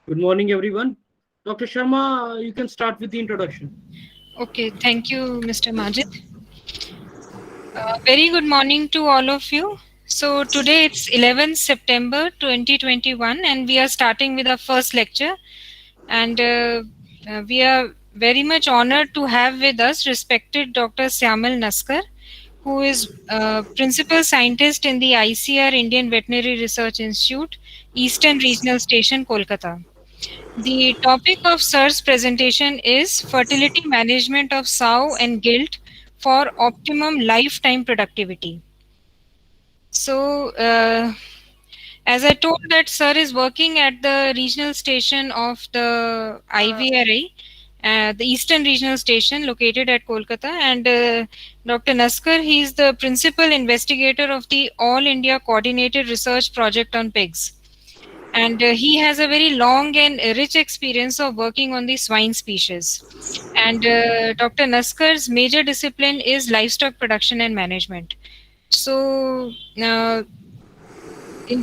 Good morning, everyone. Dr. Sharma, you can start with the introduction. Okay, thank you, Mr. Majid. Very good morning to all of you. So today it's 11th September 2021 and we are starting with our first lecture, and we are very much honored to have with us respected Dr. Syamal Naskar, who is Principal Scientist in the ICAR Indian Veterinary Research Institute, Eastern Regional Station, Kolkata. The topic of Sir's presentation is fertility management of sow and gilt for optimum lifetime productivity. So, as I told that Sir is working at the regional station of the IVRI, the Eastern Regional Station located at Kolkata, and Dr. Naskar, he is the principal investigator of the All India Coordinated Research Project on Pigs, and he has a very long and rich experience of working on the swine species. And Dr. Naskar's major discipline is livestock production and management. So, in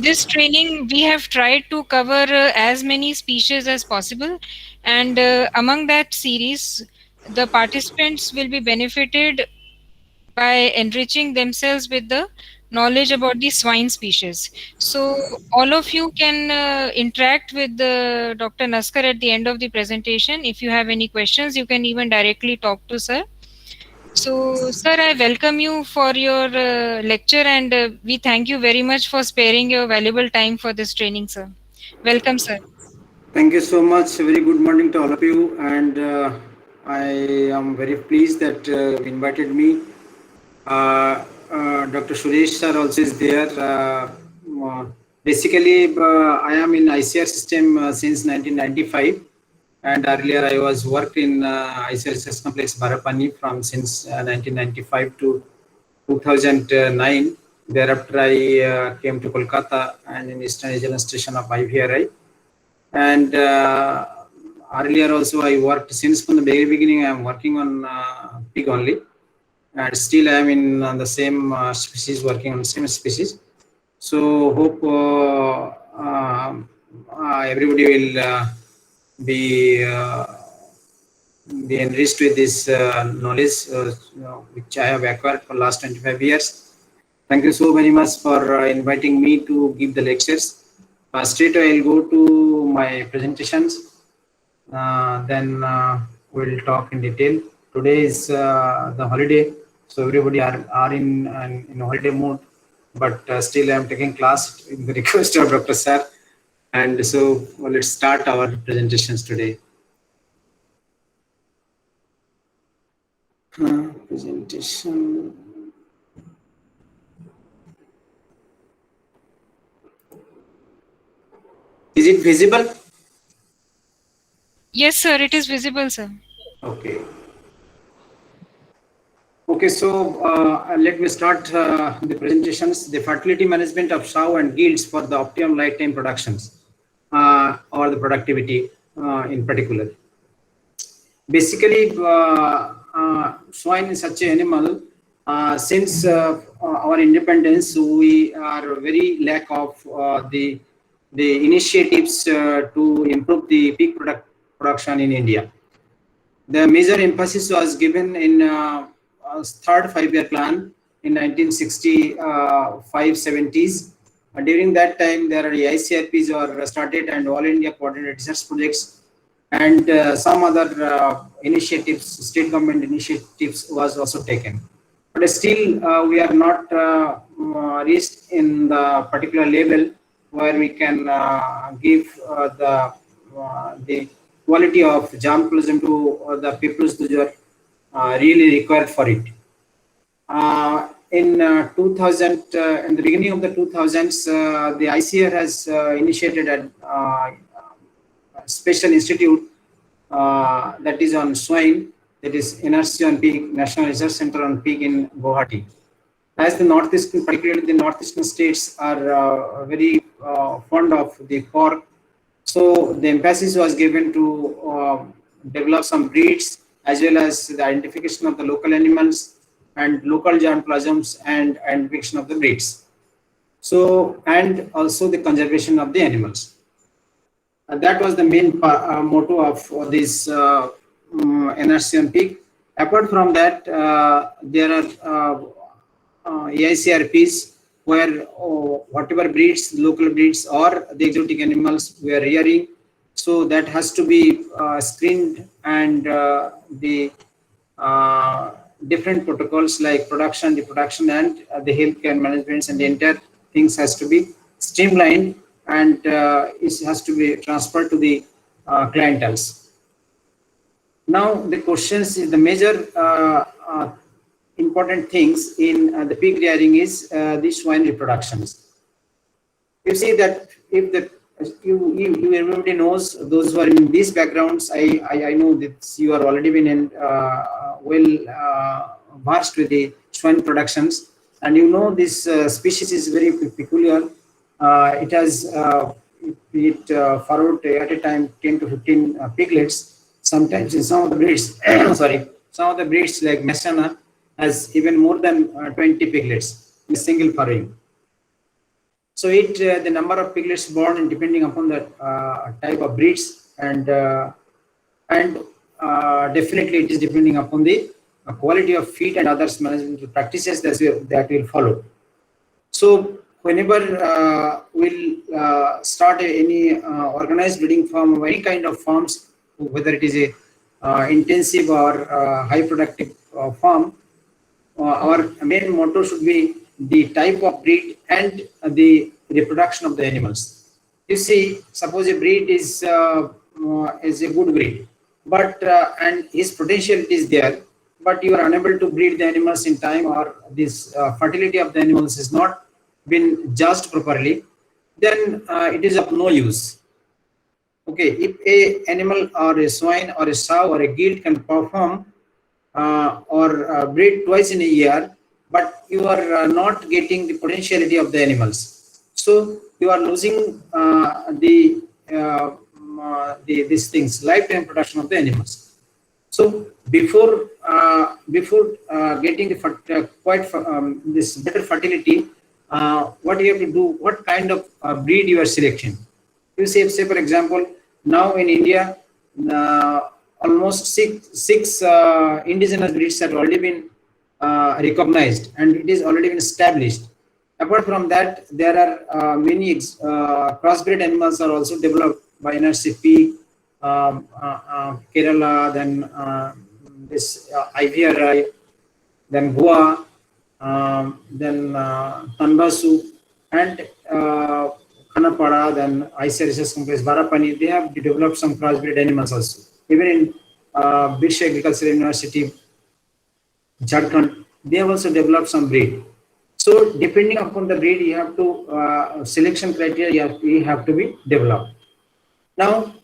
this training, we have tried to cover as many species as possible, and among that series, the participants will be benefited by enriching themselves with the knowledge about the swine species. So all of you can interact with Dr. Naskar at the end of the presentation. If you have any questions, you can even directly talk to sir. So, sir, I welcome you for your lecture, and we thank you very much for sparing your valuable time for this training, sir. Welcome, sir. Thank you so much. Very good morning to all of you, and I am very pleased that you invited me. Dr. Suresh sir also is there. Uh, Basically, I am in ICR system since 1995, and earlier I was worked in ICR Research Complex Barapani from since 1995 to 2009. Thereafter, I came to Kolkata and in Eastern Regional Station of IVRI. And earlier also I worked since from the very beginning. I am working on pig only, and still I am in the same species, working on the same species. So hope everybody will be uh, be enriched with this knowledge which I have acquired for last 25 years. Thank you so very much for inviting me to give the lectures. Straight away I'll go to my presentations. Then we'll talk in detail. Today is the holiday, so everybody are in holiday mode. But still, I'm taking class in the request of Dr. Sir. And so let's start our presentations today. Presentation. Is it visible? Yes, sir, it is visible, sir. Okay. Okay, so let me start the presentations. The fertility management of sow and gilts for the optimum lifetime productions or the productivity in particular. Basically, swine is such an animal. Since our independence, we are very lack of the initiatives to improve the pig production in India. The major emphasis was given in third five-year plan in 1965-70s. During that time, there are ICRPs were started and All India Coordinated Research Projects, and some other initiatives, state government initiatives was also taken. But still, we are not reached in the particular level where we can give the quality of journalism to the people who are really required for it. In 2000, in the beginning of the 2000s, the ICAR has initiated a special institute that is on swine, that is Enriched on pig, National Research Center on pig in Guwahati. As the northeastern, particularly the northeastern states, are very fond of the pork, so the emphasis was given to develop some breeds as well as the identification of the local animals and local germplasms and identification of the breeds. So, and also the conservation of the animals. that was the main motto of this NRC on pig. Apart from that, there are AICRPs where whatever breeds, local breeds or the exotic animals we are rearing, so that has to be screened, and the different protocols like production, reproduction, and the healthcare management and the entire things has to be streamlined, and it has to be transferred to the clienteles. Now the questions is the major important things in the pig rearing is the swine reproductions. You see that if the you everybody knows, those who are in these backgrounds, I know that you are already been in well versed with the swine productions, and you know this species is very peculiar. It has it furrowed at a time 10 to 15 piglets. Sometimes in some of the breeds, sorry, some of the breeds like Messana has even more than 20 piglets in a single furrowing. So the number of piglets born and depending upon the type of breeds, and definitely it is depending upon the quality of feed and others management practices that will follow. So whenever we'll start any organized breeding farm or any kind of farms, whether it is a intensive or high productive farm, our main motto should be the type of breed and the reproduction of the animals. You see, suppose a breed is a good breed, but and his potentiality is there, but you are unable to breed the animals in time, or this fertility of the animals is not been judged properly, then it is of no use. Okay, if a animal or a swine or a sow or a gilt can perform or breed twice in a year, but you are not getting the potentiality of the animals, so you are losing these things, lifetime production of the animals. So before getting the this better fertility, what you have to do, what kind of breed you are selecting. You say for example, now in India, almost six indigenous breeds have already been recognized, and it is already been established. Apart from that, there are many crossbred animals are also developed by NRCP, Kerala, then this IVRI, then Goa, then Tanbasu, and Kanapada, then ICAR Research Complex, Barapani. They have developed some crossbred animals also. Even in British Agricultural University, Jharkhand, they have also developed some breed. So depending upon the breed, you have to selection criteria you have to be developed. Now,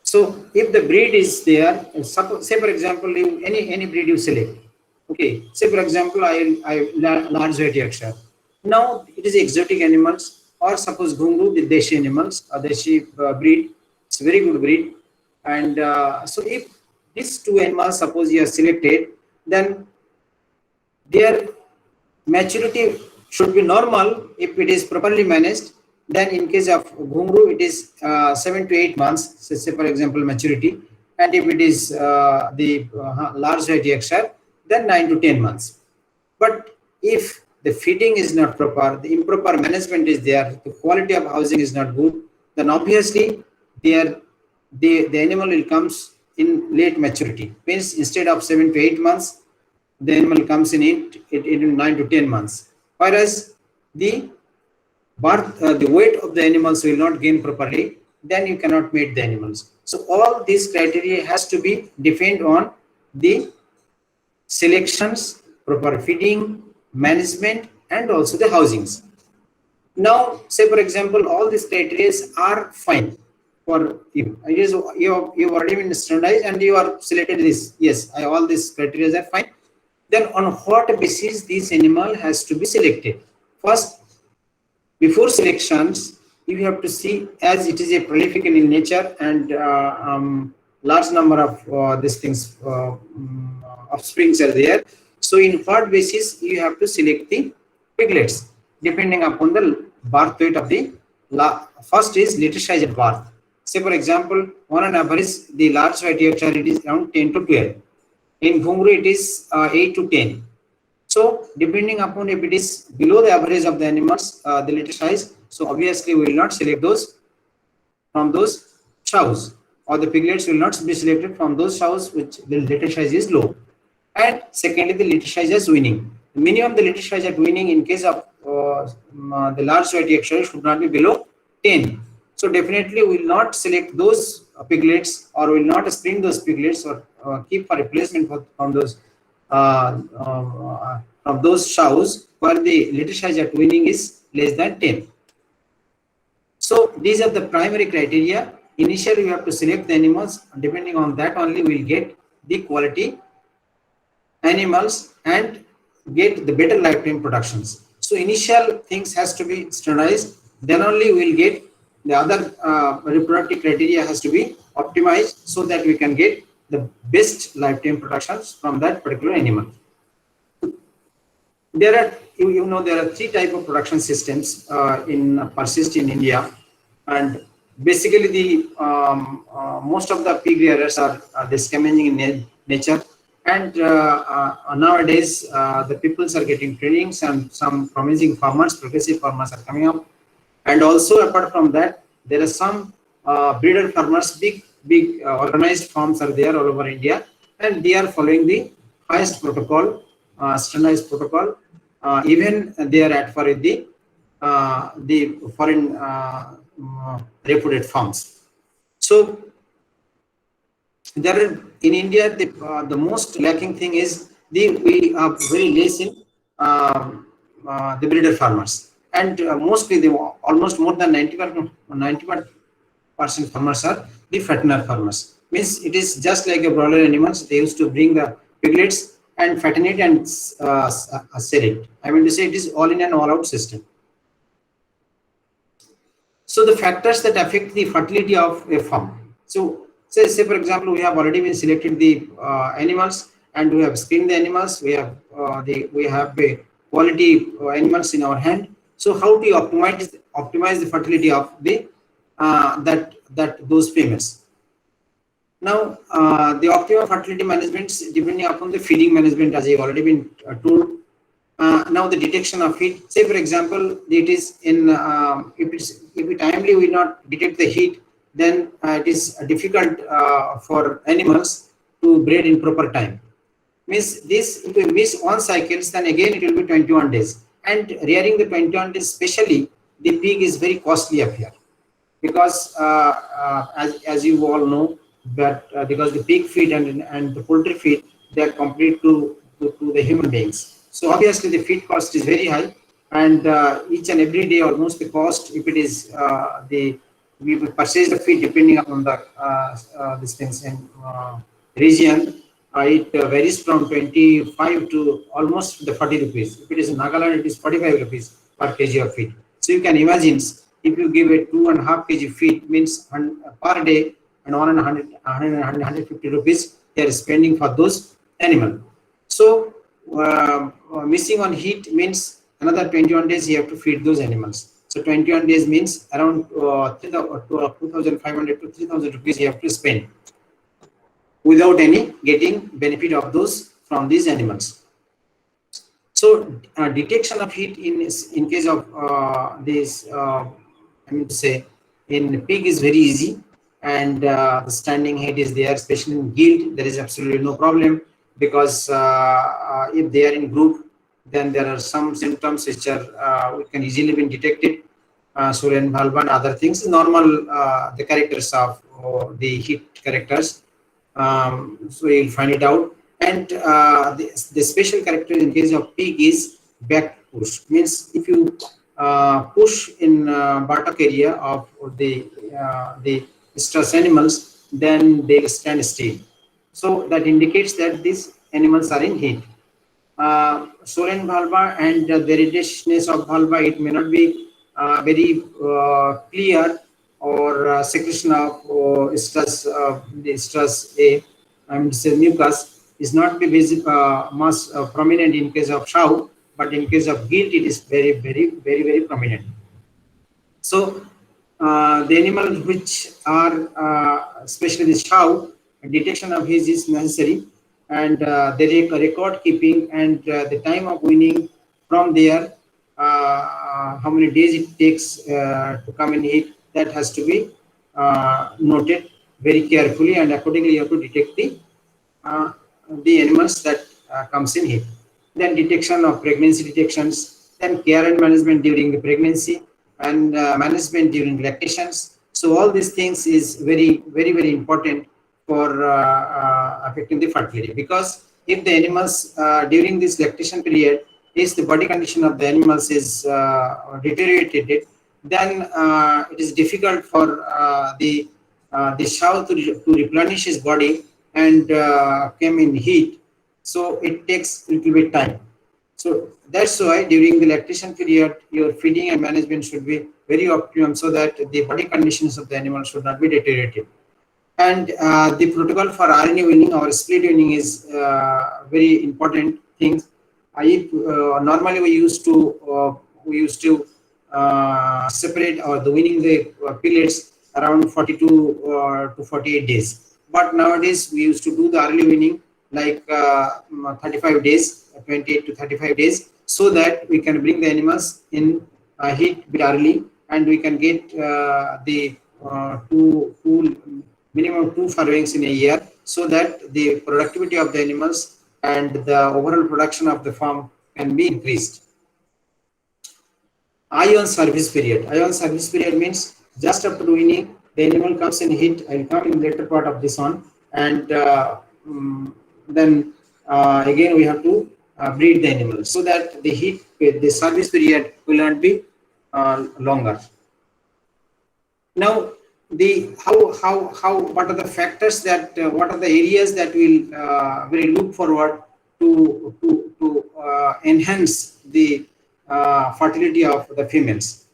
so if the breed is there, say for example, any breed you select. Okay, say for example, I large variety extra. Now it is exotic animals, or suppose Ghungu, the Deshi animals, a Deshi breed. It's a very good breed. And so if these two animals, suppose you are selected, then their maturity should be normal if it is properly managed. Then in case of Ghungu, it is 7 to 8 months, say for example, maturity. And if it is the large variety extra, then 9 to 10 months. But if the feeding is not proper, the improper management is there, the quality of housing is not good, then obviously the animal will comes in late maturity. Means instead of 7 to 8 months, the animal comes in 9 to 10 months. Whereas the weight of the animals will not gain properly, then you cannot mate the animals. So all these criteria has to be defined on the selections, proper feeding, management, and also the housings. Now, say for example, all these criteria are fine for you. You've already been standardized and you are selected this. Yes, all these criteria are fine. Then on what basis this animal has to be selected? First, before selections, you have to see, as it is a prolific in nature and large number of these things, offsprings are there. So in what basis you have to select the piglets, depending upon the birth weight of the First is litter size at birth. Say for example, on an average, the large white ear child is around 10 to 12. In Ghungru, it is 8 to 10. So depending upon if it is below the average of the animals, the litter size, so obviously we will not select those from those sows, or the piglets will not be selected from those sows which the litter size is low. And secondly, the litter size is winning. The minimum the litter size at winning in case of the large white egg should not be below 10. So definitely we will not select those piglets, or will not screen those piglets, or keep for replacement from those sows where the litter size at winning is less than 10. So these are the primary criteria. Initially, you have to select the animals. Depending on that only, we will get the quality animals and get the better lifetime productions. So initial things has to be standardized. Then only we will get the other reproductive criteria has to be optimized, so that we can get the best lifetime productions from that particular animal. There are, there are three types of production systems persist in India, and basically the most of the pig rearers are scavenging in nature, and nowadays the peoples are getting trainings, and some promising farmers, progressive farmers are coming up, and also apart from that, there are some breeder farmers, big organized farms are there all over India, and they are following the highest protocol, standardized protocol. Even they are at for the foreign reputed farms. So there are, in India, the most lacking thing is we are very less in the breeder farmers, and mostly they almost more than 90% farmers are the fattener farmers. Means it is just like a broiler animals. They used to bring the piglets and fatten it and sell it. I mean to say, it is all in and all out system. So the factors that affect the fertility of a farm. So say for example, we have already been selected the animals, and we have screened the animals. We have the quality animals in our hand. So how do you optimize the fertility of the those females? Now, the optimum fertility management is depending upon the feeding management, as I have already been told. Now, the detection of heat. Say, for example, it is in if we timely will not detect the heat, then it is difficult for animals to breed in proper time. Means this, if we miss one cycle, then again it will be 21 days. And rearing the 21 days, especially the pig, is very costly up here, because as you all know, that because the pig feed and the poultry feed, they are complete to the human beings. So obviously the feed cost is very high, and each and every day almost the cost, if it is we purchase the feed depending upon the distance and region, it varies from 25 to almost the 40 rupees. If it is in Nagaland, it is 45 rupees per kg of feed. So you can imagine, if you give a 2.5 kg feed, means per day, and 150 rupees they are spending for those animals. So missing on heat means another 21 days you have to feed those animals. So 21 days means around 2,500 to 3,000 rupees you have to spend without any getting benefit of those from these animals. So detection of heat in case of this, I mean to say, in pig is very easy, and the standing heat is there, especially in gilt. There is absolutely no problem, because if they are in group, then there are some symptoms which are can easily be detected. Swollen vulva and other things, normal the characters of the heat characters. So you'll find it out. And the special character in case of pig is back push. Means if you push in buttock area of the stress animals, then they stand still. So that indicates that these animals are in heat. Swollen vulva and the redishness of vulva, it may not be very clear, or secretion of stress, the stress I mean to say mucus is not be visible, much prominent in case of sow, but in case of gilt it is very prominent. So the animals which are, especially the sow, detection of his is necessary, and the record keeping and the time of weaning from there, how many days it takes to come in heat, that has to be noted very carefully, and accordingly you have to detect uh, the animals that comes in heat. Then detection of pregnancy detections, then care and management during the pregnancy, and management during lactations. So all these things is very important for affecting the fertility, because if the animals during this lactation period, if the body condition of the animals is deteriorated, then it is difficult for the sow to replenish his body and came in heat, so it takes a little bit time. So that's why during the lactation period, your feeding and management should be very optimum, so that the body conditions of the animal should not be deteriorated. And the protocol for RNA weaning or split weaning is very important thing. Normally we used to separate or the weaning the pellets around 42 to 48 days. But nowadays we used to do the early weaning like 35 days, 28 to 35 days, so that we can bring the animals in heat bit early, and we can get the minimum 2 farrowings in a year, so that the productivity of the animals and the overall production of the farm can be increased. Ion service period. Ion service period means just after weaning, the animal comes in heat. I will come in later part of this one, and then again we have to breed the animal, so that the service period will not be longer. Now, the what are the factors that what are the areas that will look forward to enhance the fertility of the females.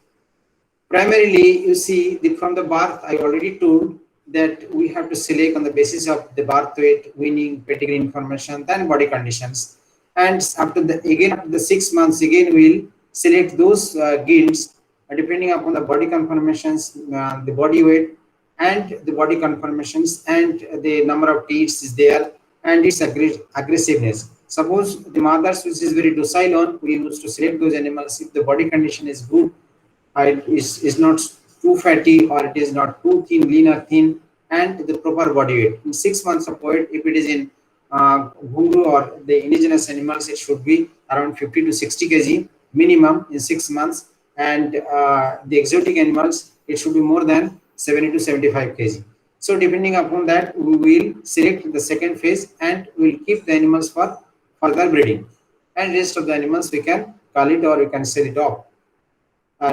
Primarily, you see, from the birth, I already told that we have to select on the basis of the birth weight, weaning, pedigree information, then body conditions. And after the 6 months, again we'll select those gilts depending upon the body conformations, the body weight, and the body conformations, and the number of teats is there, and its aggressiveness. Suppose the mothers which is very docile on, we used to select those animals if the body condition is good, is not too fatty, or it is not too thin, lean or thin, and the proper body weight. In 6 months of weight, if it is in ghungroo or the indigenous animals, it should be around 50 to 60 kg minimum in 6 months, and the exotic animals, it should be more than 70 to 75 kg. So depending upon that, we will select the second phase, and we will keep the animals for further breeding, and rest of the animals we can call it or we can sell it off.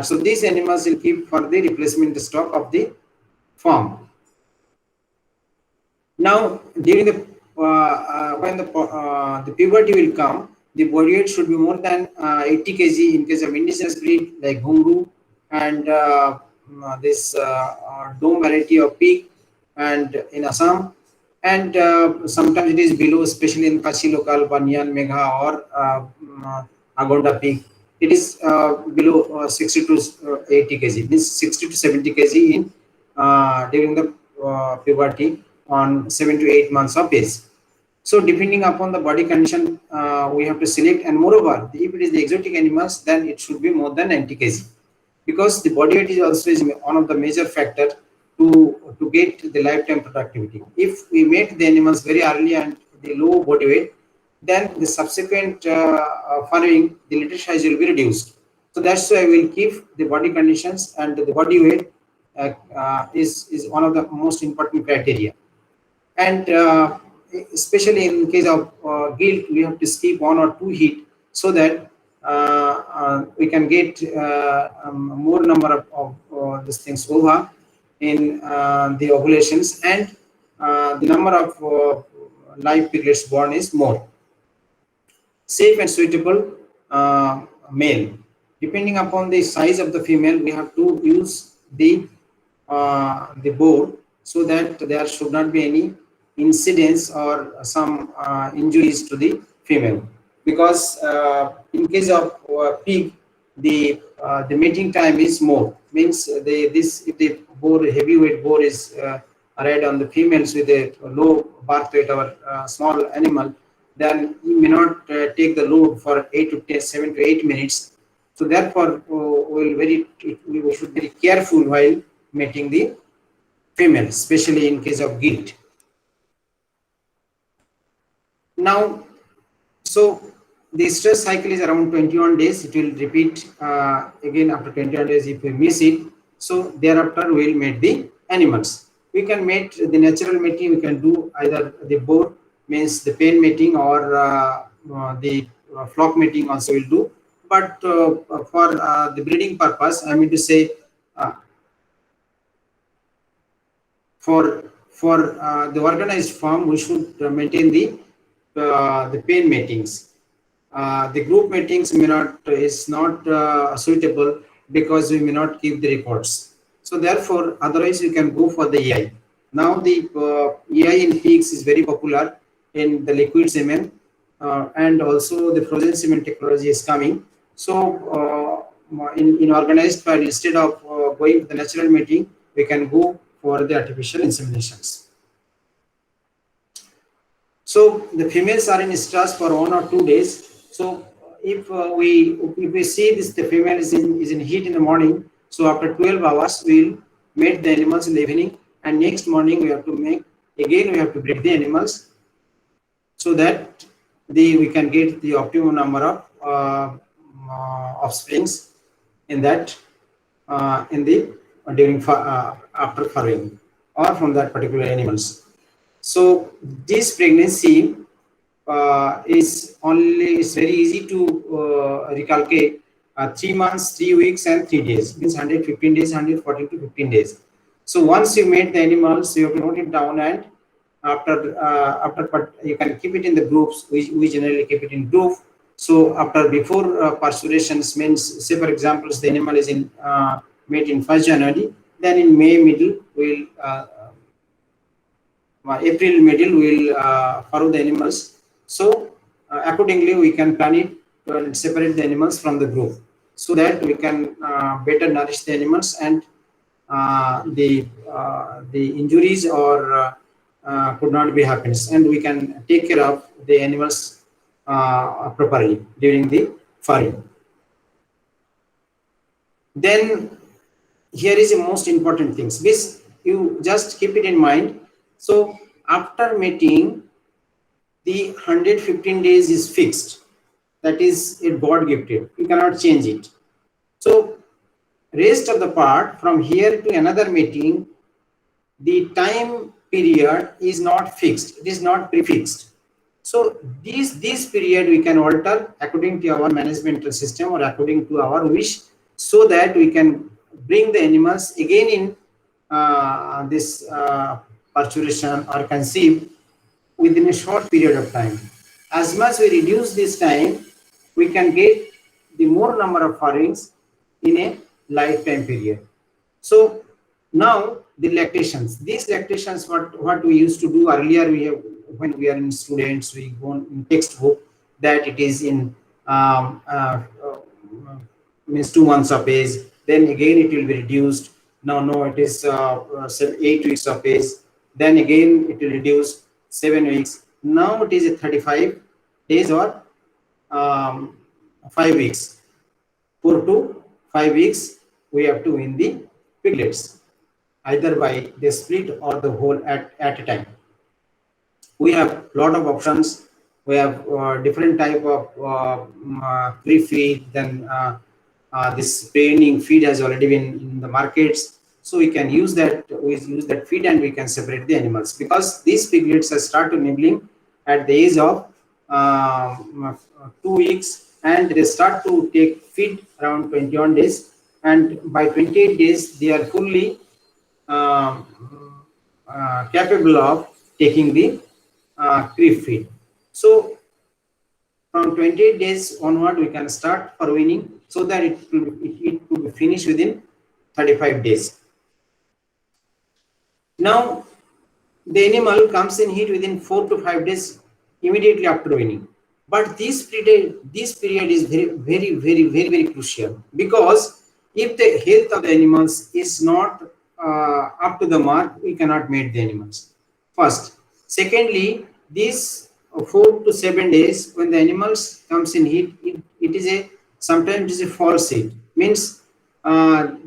So these animals will keep for the replacement stock of the farm. Now, during the when the puberty will come, the body weight should be more than 80 kg in case of indigenous breed like ghungroo, and this dome variety of pig, and in Assam, and sometimes it is below, especially in Kashi local, Banyan, Megha, or Agonda pig. It is below 60 to 80 kg, means 60 to 70 kg in during the puberty on 7 to 8 months of age. So depending upon the body condition, we have to select, and moreover, if it is the exotic animals, then it should be more than 90 kg, because the body weight is also one of the major factor to get the lifetime productivity. If we make the animals very early and the low body weight, then the subsequent farrowing, the litter size will be reduced. So that's why we'll keep the body conditions, and the body weight is one of the most important criteria. And especially in case of gilt, we have to skip 1 or 2 heat, so that we can get more number of these things over in the ovulations, and the number of live piglets born is more. Safe and suitable male. Depending upon the size of the female, we have to use the board, so that there should not be any incidents or some injuries to the female. Because in case of pig, the the mating time is more. Means if the boar, heavyweight boar is reared on the females with a low birth weight or small animal, then you may not take the load for 7 to 8 minutes. So therefore, we should be very careful while mating the female, especially in case of gilt. Now, so the stress cycle is around 21 days. It will repeat again after 21 days if we miss it. So thereafter we will mate the animals. We can mate the natural mating. We can do either the boar, means the pen mating, or the flock mating also will do. But for the breeding purpose, I mean to say, for the organized farm, we should maintain the pen matings. The group meetings is not suitable because we may not keep the records. So therefore, otherwise you can go for the EI. Now the EI in pigs is very popular in the liquid semen, and also the frozen semen technology is coming. So in organized file, instead of going to the natural mating, we can go for the artificial inseminations. So the females are in stress for 1 or 2 days. So if we see this, the female is in heat in the morning. So after 12 hours, we will mate the animals in the evening, and next morning we have to breed the animals, so that we can get the optimum number of offsprings in that during after farrowing or from that particular animals. So this pregnancy is very easy to recalculate. 3 months, 3 weeks, and 3 days, means 115 days, 114 to 15 days. So once you mate the animals, you have to note it down, and after you can keep it in the groups. We generally keep it in group. So before parturitions, means say for example, the animal is in made in 1st January, then in May middle we'll April middle we'll farrow the animals. So accordingly we can plan it to separate the animals from the group, so that we can better nourish the animals, and the injuries or could not be happens, and we can take care of the animals properly during the farrowing. Then here is the most important things. This you just keep it in mind. So after mating, the 115 days is fixed. That is it God gifted. You cannot change it. So rest of the part from here to another mating, the time period is not fixed. It is not prefixed. So this period we can alter according to our management system or according to our wish, so that we can bring the animals again in this parturition or conceive within a short period of time. As much we reduce this time, we can get the more number of farrowings in a lifetime period. So now the lactations. These lactations, what we used to do earlier, when we are in students, we go in textbook that it is in means 2 months of age. Then again it will be reduced. Now no, it is 8 weeks of age. Then again it will reduce 7 weeks. Now it is 35 days or 5 weeks. 4 to 5 weeks we have to win the piglets, either by the split or the whole at a time. We have lot of options. We have different type of pre-feed. Then this training feed has already been in the markets, so we can use that. We use that feed and we can separate the animals, because these piglets have started nibbling at the age of 2 weeks, and they start to take feed around 21 days, and by 28 days they are fully capable of taking the creep feed. So from 28 days onward we can start for weaning, so that it could be finished within 35 days. Now the animal comes in heat within 4 to 5 days immediately after weaning. But this period is very crucial, because if the health of the animals is not up to the mark, we cannot mate the animals. First, secondly, these 4 to 7 days when the animals comes in heat, it is a sometimes it is a false heat. Means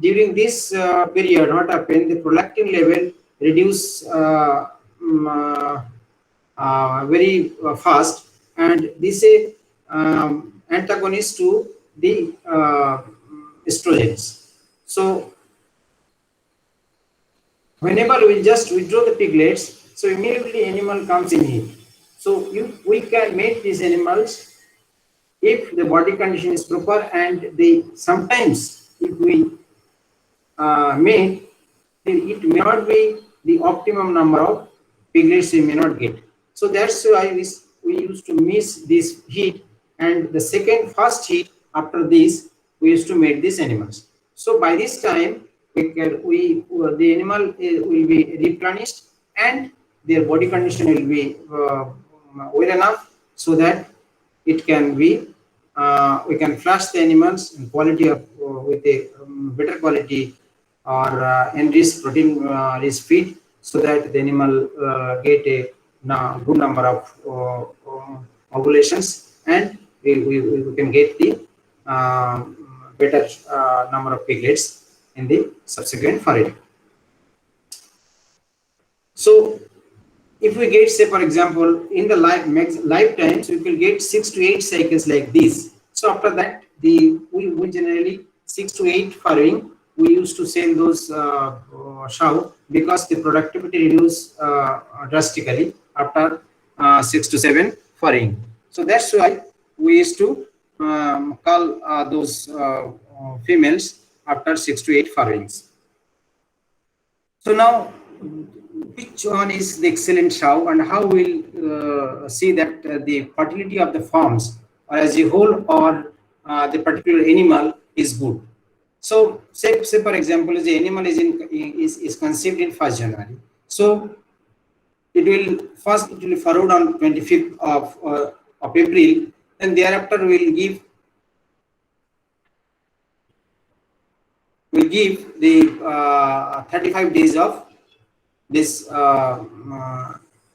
during this period, what happened? The prolactin level reduce very fast, and this is a antagonist to the estrogens. So whenever we just withdraw the piglets, so immediately animal comes in heat. So we can make these animals if the body condition is proper, and they sometimes if we mate, it may not be the optimum number of piglets we may not get. So that's why we used to miss this heat, and the first heat after this we used to mate these animals. So by this time the animal will be replenished, and their body condition will be well enough so that it can be we can flush the animals in quality of with a better quality or enriched protein rich feed, so that the animal get a good number of ovulations, and we can get the better number of piglets in the subsequent foray. So if we get, say for example, in the lifetimes, we will get 6 to 8 cycles like this. So after that, we generally 6 to 8 farrowing. We used to sell those sow, because the productivity reduces drastically after 6 to 7 farrowing. So that's why we used to call those females after 6 to 8 farrowings. So now, which one is the excellent sow, and how we'll see that the fertility of the farms or as a whole, or the particular animal is good. So say for example, the animal is conceived in 1st January. So it will furrowed on 25th of April, and thereafter will give the 35 days of this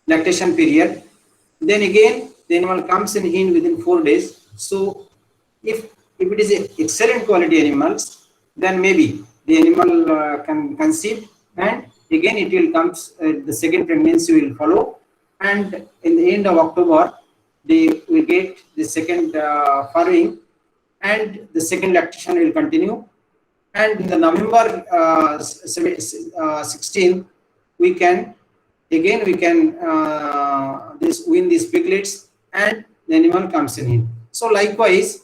lactation period. Then again the animal comes in heat within 4 days. So if it is a excellent quality animals, then maybe the animal can conceive, and again it will comes the second pregnancy will follow, and in the end of October they will get the second farrowing, and the second lactation will continue, and in the November 16th we can win these piglets, and the animal comes in heat. So likewise,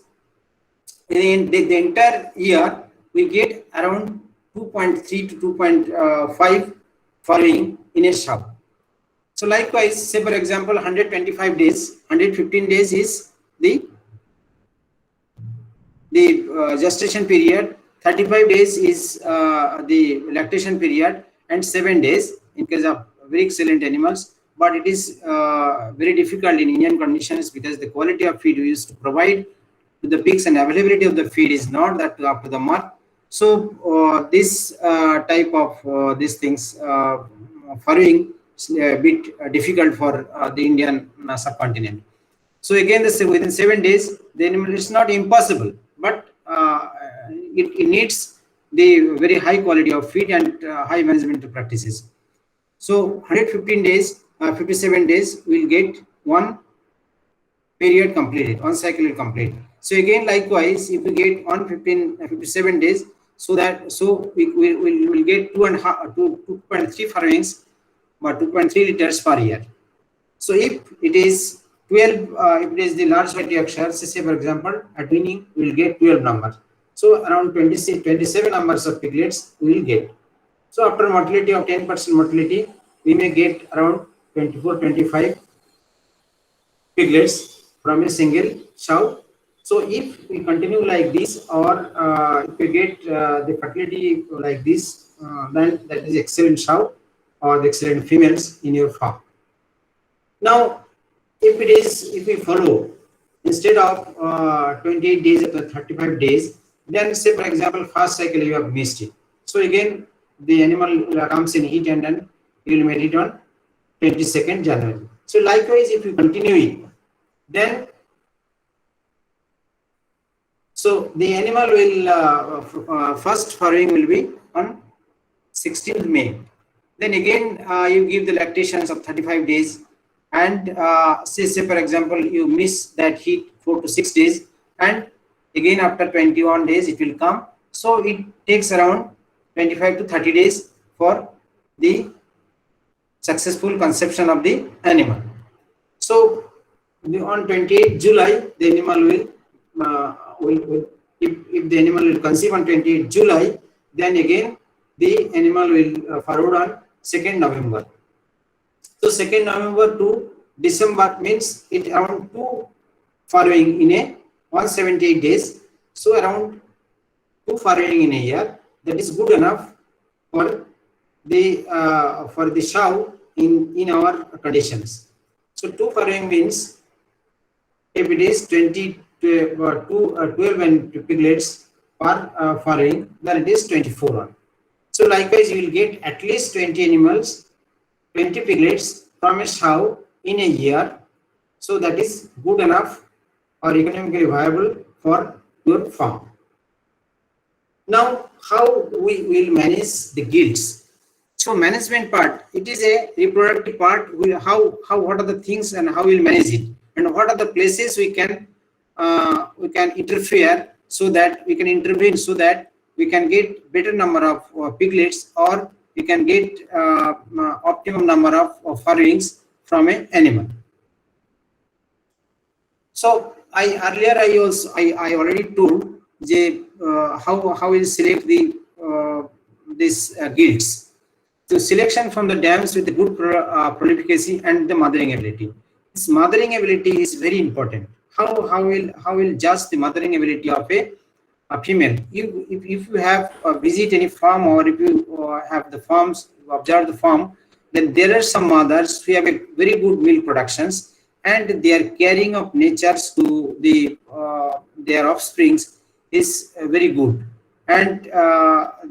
in the entire year we get around 2.3 to 2.5 farrowing in a sow. So likewise, say for example 125 days, 115 days is the gestation period, 35 days is the lactation period, and 7 days in case of very excellent animals. But it is very difficult in Indian conditions, because the quality of feed we used to provide to the pigs and availability of the feed is not that up to the mark. So this type of these things farrowing is a bit difficult for the Indian subcontinent. So again, within 7 days, the animal is not impossible, but it needs the very high quality of feed and high management practices. So 115 days, 57 days, we'll get one period completed, one cycle will complete. So again, likewise, if we get 57 days, so we will get 2.3 farrowings, but 2.3 liters per year. So if it is 12, if it is the large variety Yorkshire, say for example, at weaning we will get 12 numbers. So around 27 numbers of piglets we will get. So after mortality of 10% mortality, we may get around 24-25 piglets from a single sow. So if we continue like this, or if we get the fertility like this, then that is excellent sow or the excellent females in your farm. Now, if we follow instead of 28 days or 35 days, then say for example first cycle you have missed it. So again the animal comes in heat and then you will mate it on 22nd January. So likewise if you continue it, then so the animal will first farrowing will be on 16th May. Then again you give the lactations of 35 days and say for example you miss that heat 4 to 6 days and again after 21 days it will come. So it takes around 25 to 30 days for the successful conception of the animal. So on 28th July the animal will if the animal will conceive on 28th July, then again the animal will farrowed on 2nd November. So 2nd November to December means it around 2 farrowing in a 178 days. So around 2 farrowing in a year, that is good enough for the sow in our conditions. So 2 farrowing means if it is 12 piglets per farrowing, then it is 24 on. So likewise you will get at least 20 animals, 20 piglets from a sow in a year. So that is good enough or economically viable for your farm. Now how we will manage the gilts? So management part, it is a reproductive part. What are the things and how we will manage it, and what are the places we can interfere so that we can intervene so that we can get better number of piglets or we can get optimum number of farrowings from an animal. So I already told how we select the these gilts. So selection from the dams with the good prolificacy and the mothering ability. This mothering ability is very important. How will judge the mothering ability of a female? If you have visit any farm or if you have the farms, observe the farm, then there are some mothers who have a very good milk productions and their caring of natures to the their offsprings is very good, and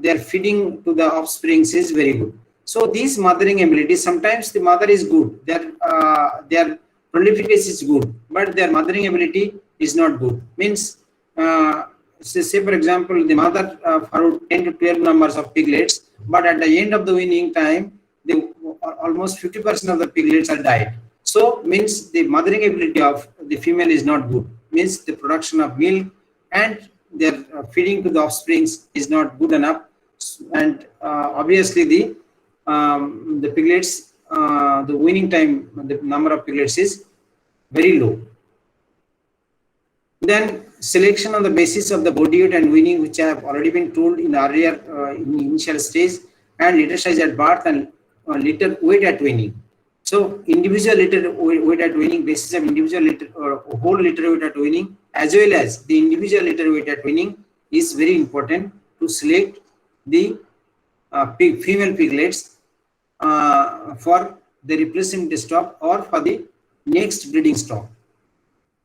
their feeding to the offsprings is very good. So these mothering abilities, sometimes the mother is good, their prolificacy is good, but their mothering ability is not good. Means say for example the mother farrowed 10 to 12 numbers of piglets, but at the end of the weaning time almost 50% of the piglets are died. So means the mothering ability of the female is not good, means the production of milk and their feeding to the offsprings is not good enough, and obviously the piglets, the weaning time, the number of piglets is very low. Then selection on the basis of the body weight and weaning, which I have already been told in earlier in initial stage, and litter size at birth and litter weight at weaning. So individual litter weight at weaning, basis of individual litter or whole litter weight at weaning, as well as the individual litter weight at weaning is very important to select the female piglets for the replacement stock or for the next breeding stock.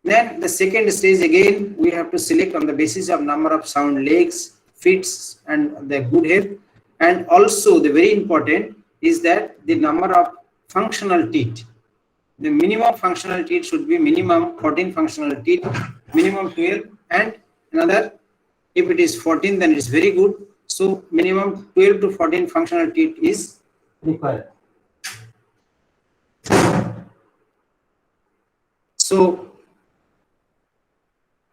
Then the second stage, again we have to select on the basis of number of sound legs, feet and the good health, and also the very important is that the number of functional teeth. The minimum functional teeth should be minimum 14 functional teeth, minimum 12, and another, if it is 14 then it is very good. So minimum 12 to 14 functional teeth is required. So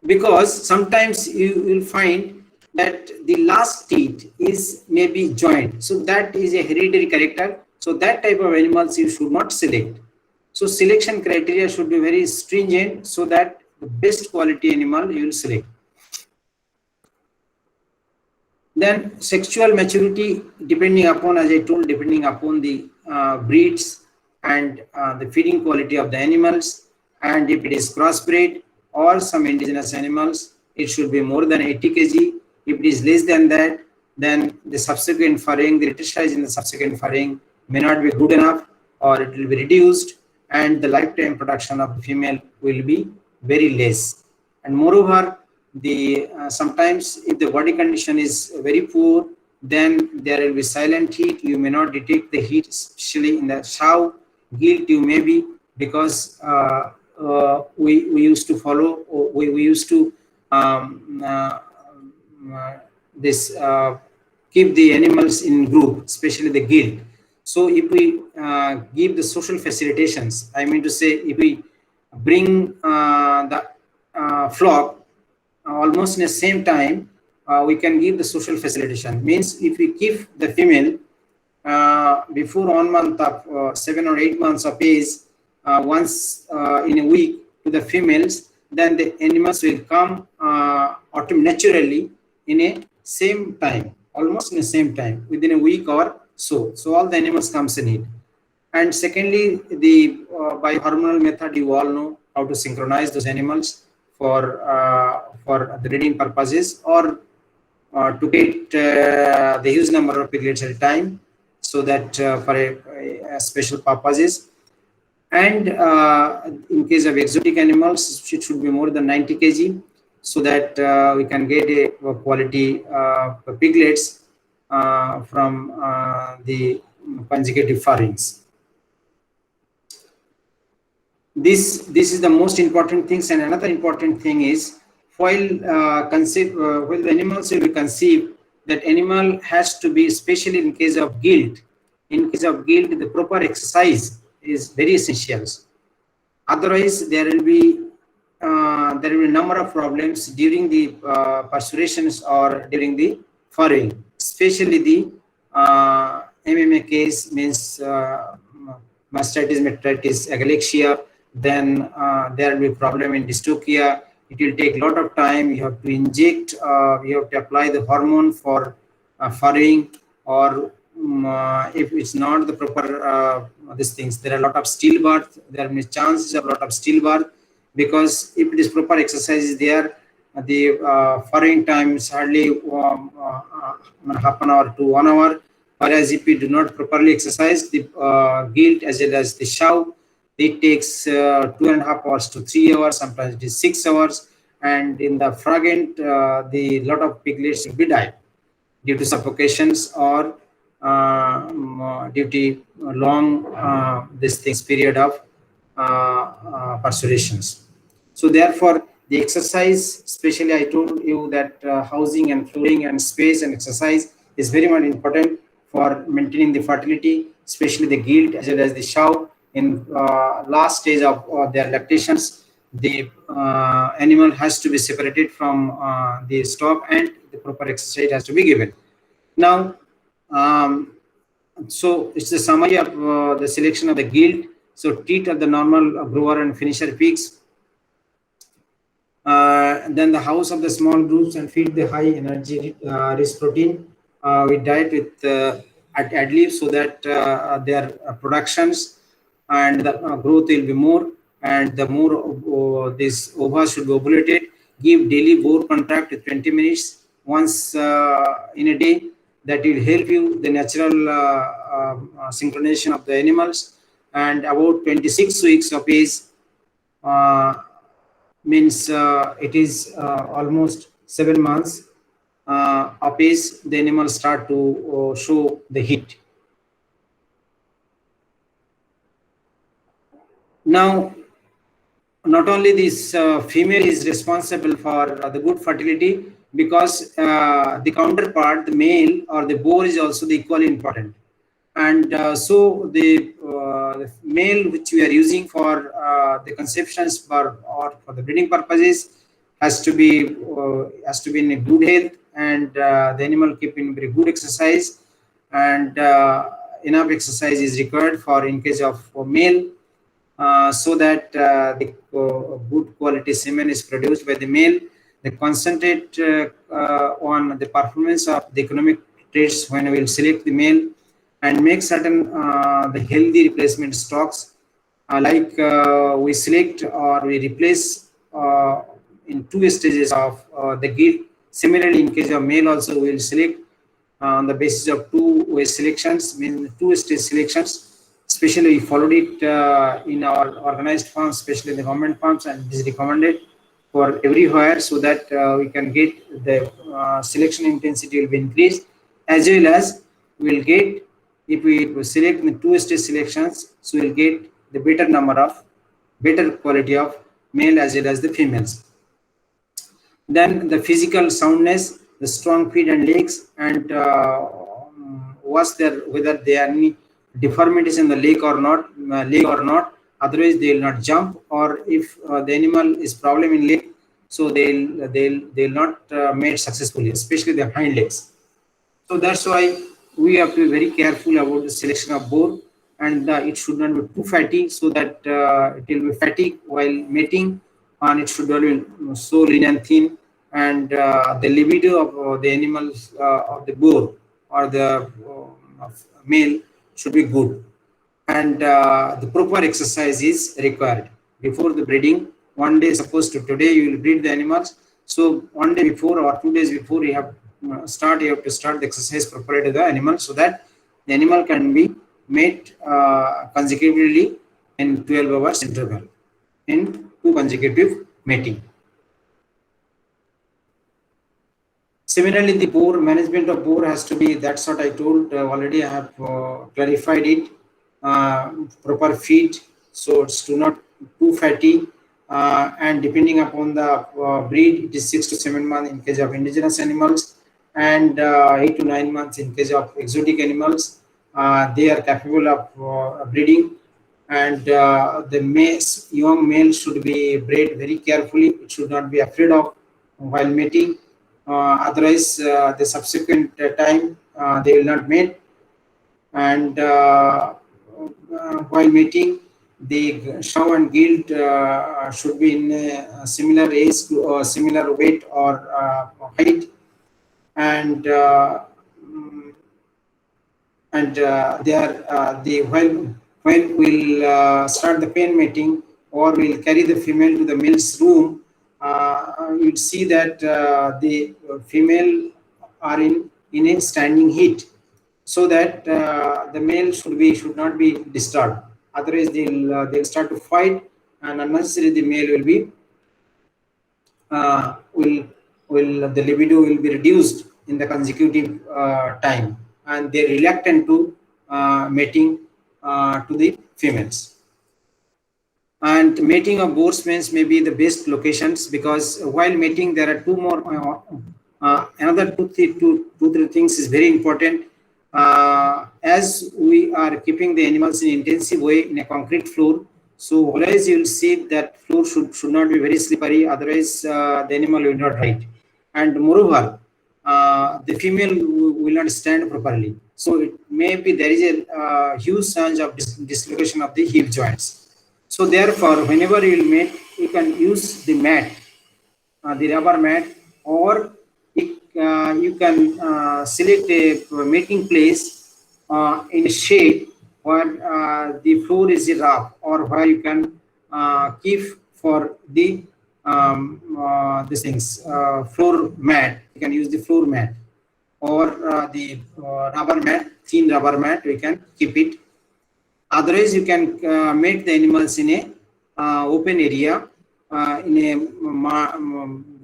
because sometimes you will find that the last teeth is maybe joint, so that is a hereditary character. So that type of animals you should not select. So selection criteria should be very stringent so that the best quality animal you will select. Then sexual maturity, depending upon, as I told, depending upon the breeds and the feeding quality of the animals, and if it is crossbred or some indigenous animals, it should be more than 80 kg. If it is less than that, then the subsequent farrowing, the litter size in the subsequent farrowing may not be good enough, or it will be reduced, and the lifetime production of the female will be very less. And moreover, the sometimes if the body condition is very poor, then there will be silent heat. You may not detect the heat, especially in the sow. Gilt you may be, because we used to follow, we used to this keep the animals in group, especially the gilt. So if we give the social facilitations, I mean to say, if we bring the flock almost in the same time, we can give the social facilitation. Means if we keep the female before 1 month of 7 or 8 months of age, once in a week to the females, then the animals will come naturally in a same time, almost in the same time, within a week or so. So all the animals comes in it. And secondly, the by hormonal method, you all know how to synchronize those animals for the breeding purposes, or to get the huge number of piglets at a time, so that for a special purposes. And in case of exotic animals, it should be more than 90 kg, so that we can get a quality piglets from the conjugative farrings. This is the most important things. And another important thing is, while while the animals will be conceived, that animal has to be, especially in case of gilt. In case of gilt, the proper exercise is very essential. Otherwise, there will be a number of problems during the pasturations or during the farrowing, especially the MMA case, means mastitis, metritis, Anorexia. Then there will be problem in dystocia. It will take a lot of time. You have to inject, you have to apply the hormone for farrowing, or if it's not the proper these things, there are a lot of stillbirth. There are chances of a lot of stillbirth, because if it is proper exercise is there, the farrowing time is hardly half an hour to 1 hour. Whereas if we do not properly exercise, the gilt as well as the sow, it takes 2.5 hours to 3 hours, sometimes it is 6 hours. And in the fragment, the lot of piglets will be died due to suffocations, or due to long this things period of pasturations. So therefore, the exercise, especially I told you that housing and flooring and space and exercise is very much important for maintaining the fertility, especially the gilt as well as the sow. In last stage of their lactations, the animal has to be separated from the stock, and the proper exercise has to be given. Now, so it's the summary of the selection of the gilt. So teat of the normal grower and finisher pigs. Then the house of the small groups, and feed the high energy rich protein. We diet with ad lib, so that their productions and the growth will be more, and the more this ova should be ovulated. Give daily bore contract with 20 minutes once in a day. That will help you the natural synchronization of the animals. And about 26 weeks of age, means it is almost 7 months of age, the animals start to show the heat. Now, not only this female is responsible for the good fertility, because the counterpart, the male or the boar, is also the equally important. And so the male which we are using for the conceptions or for the breeding purposes has to be in a good health, and the animal keep in very good exercise, and enough exercise is required for in case of male, so that the good quality semen is produced by the male. They concentrate on the performance of the economic traits when we will select the male, and make certain the healthy replacement stocks, like we select or we replace in 2 stages of the gilt. Similarly, in case of male also, we will select on the basis of 2 way selections, mean 2 stage selections. Especially we followed it in our organized farms, especially the government farms, and it is recommended for everywhere, so that we can get the selection intensity will be increased, as well as we will get, if we select the two-stage selections, so we will get the better quality of male as well as the females. Then the physical soundness, the strong feet and legs, and whether there are any deformities in the leg or not. Otherwise, they will not jump. Or if the animal is problem in leg, so they'll not mate successfully, especially the hind legs. So that's why we have to be very careful about the selection of boar, and it should not be too fatty, so that it will be fatty while mating, and it should not be so lean and thin, and the libido of the animals of the boar or the male should be good, and the proper exercise is required before the breeding. One day, suppose today you will breed the animals, so one day before or 2 days before you have to start the exercise properly to the animal, so that the animal can be made consecutively in 12 hours interval in 2 consecutive mating. Similarly, the boar management of boar has to be, that's what I told already. I have clarified it. Proper feed, so it's not too fatty, and depending upon the breed, it is 6 to 7 months in case of indigenous animals, and 8 to 9 months in case of exotic animals. They are capable of breeding, and the young male should be bred very carefully. It should not be afraid of while mating. Otherwise, the subsequent time they will not mate, and while mating, the sow and gilt should be in a similar age or similar weight or height, and they are when we'll start the pair mating, or we'll carry the female to the male's room, you'll see that the female are in a standing heat, so that the male should not be disturbed. Otherwise, they'll start to fight, and unnecessarily the male will be the libido will be reduced in the consecutive time, and they're reluctant to mating to the females. And mating of boar males may be the best locations, because while mating there are two more another two three things is very important. As we are keeping the animals in intensive way in a concrete floor, so always you will see that floor should not be very slippery, otherwise the animal will not ride. And moreover, the female will not stand properly, so it may be there is a huge chance of dislocation of the hip joints. So therefore, whenever you will mate, you can use the mat, the rubber mat, or you can select a mating place in a shade where the floor is rough, or where you can keep for the these things floor mat. You can use the floor mat, or the rubber mat, thin rubber mat. We can keep it. Otherwise, you can make the animals in a open area, in a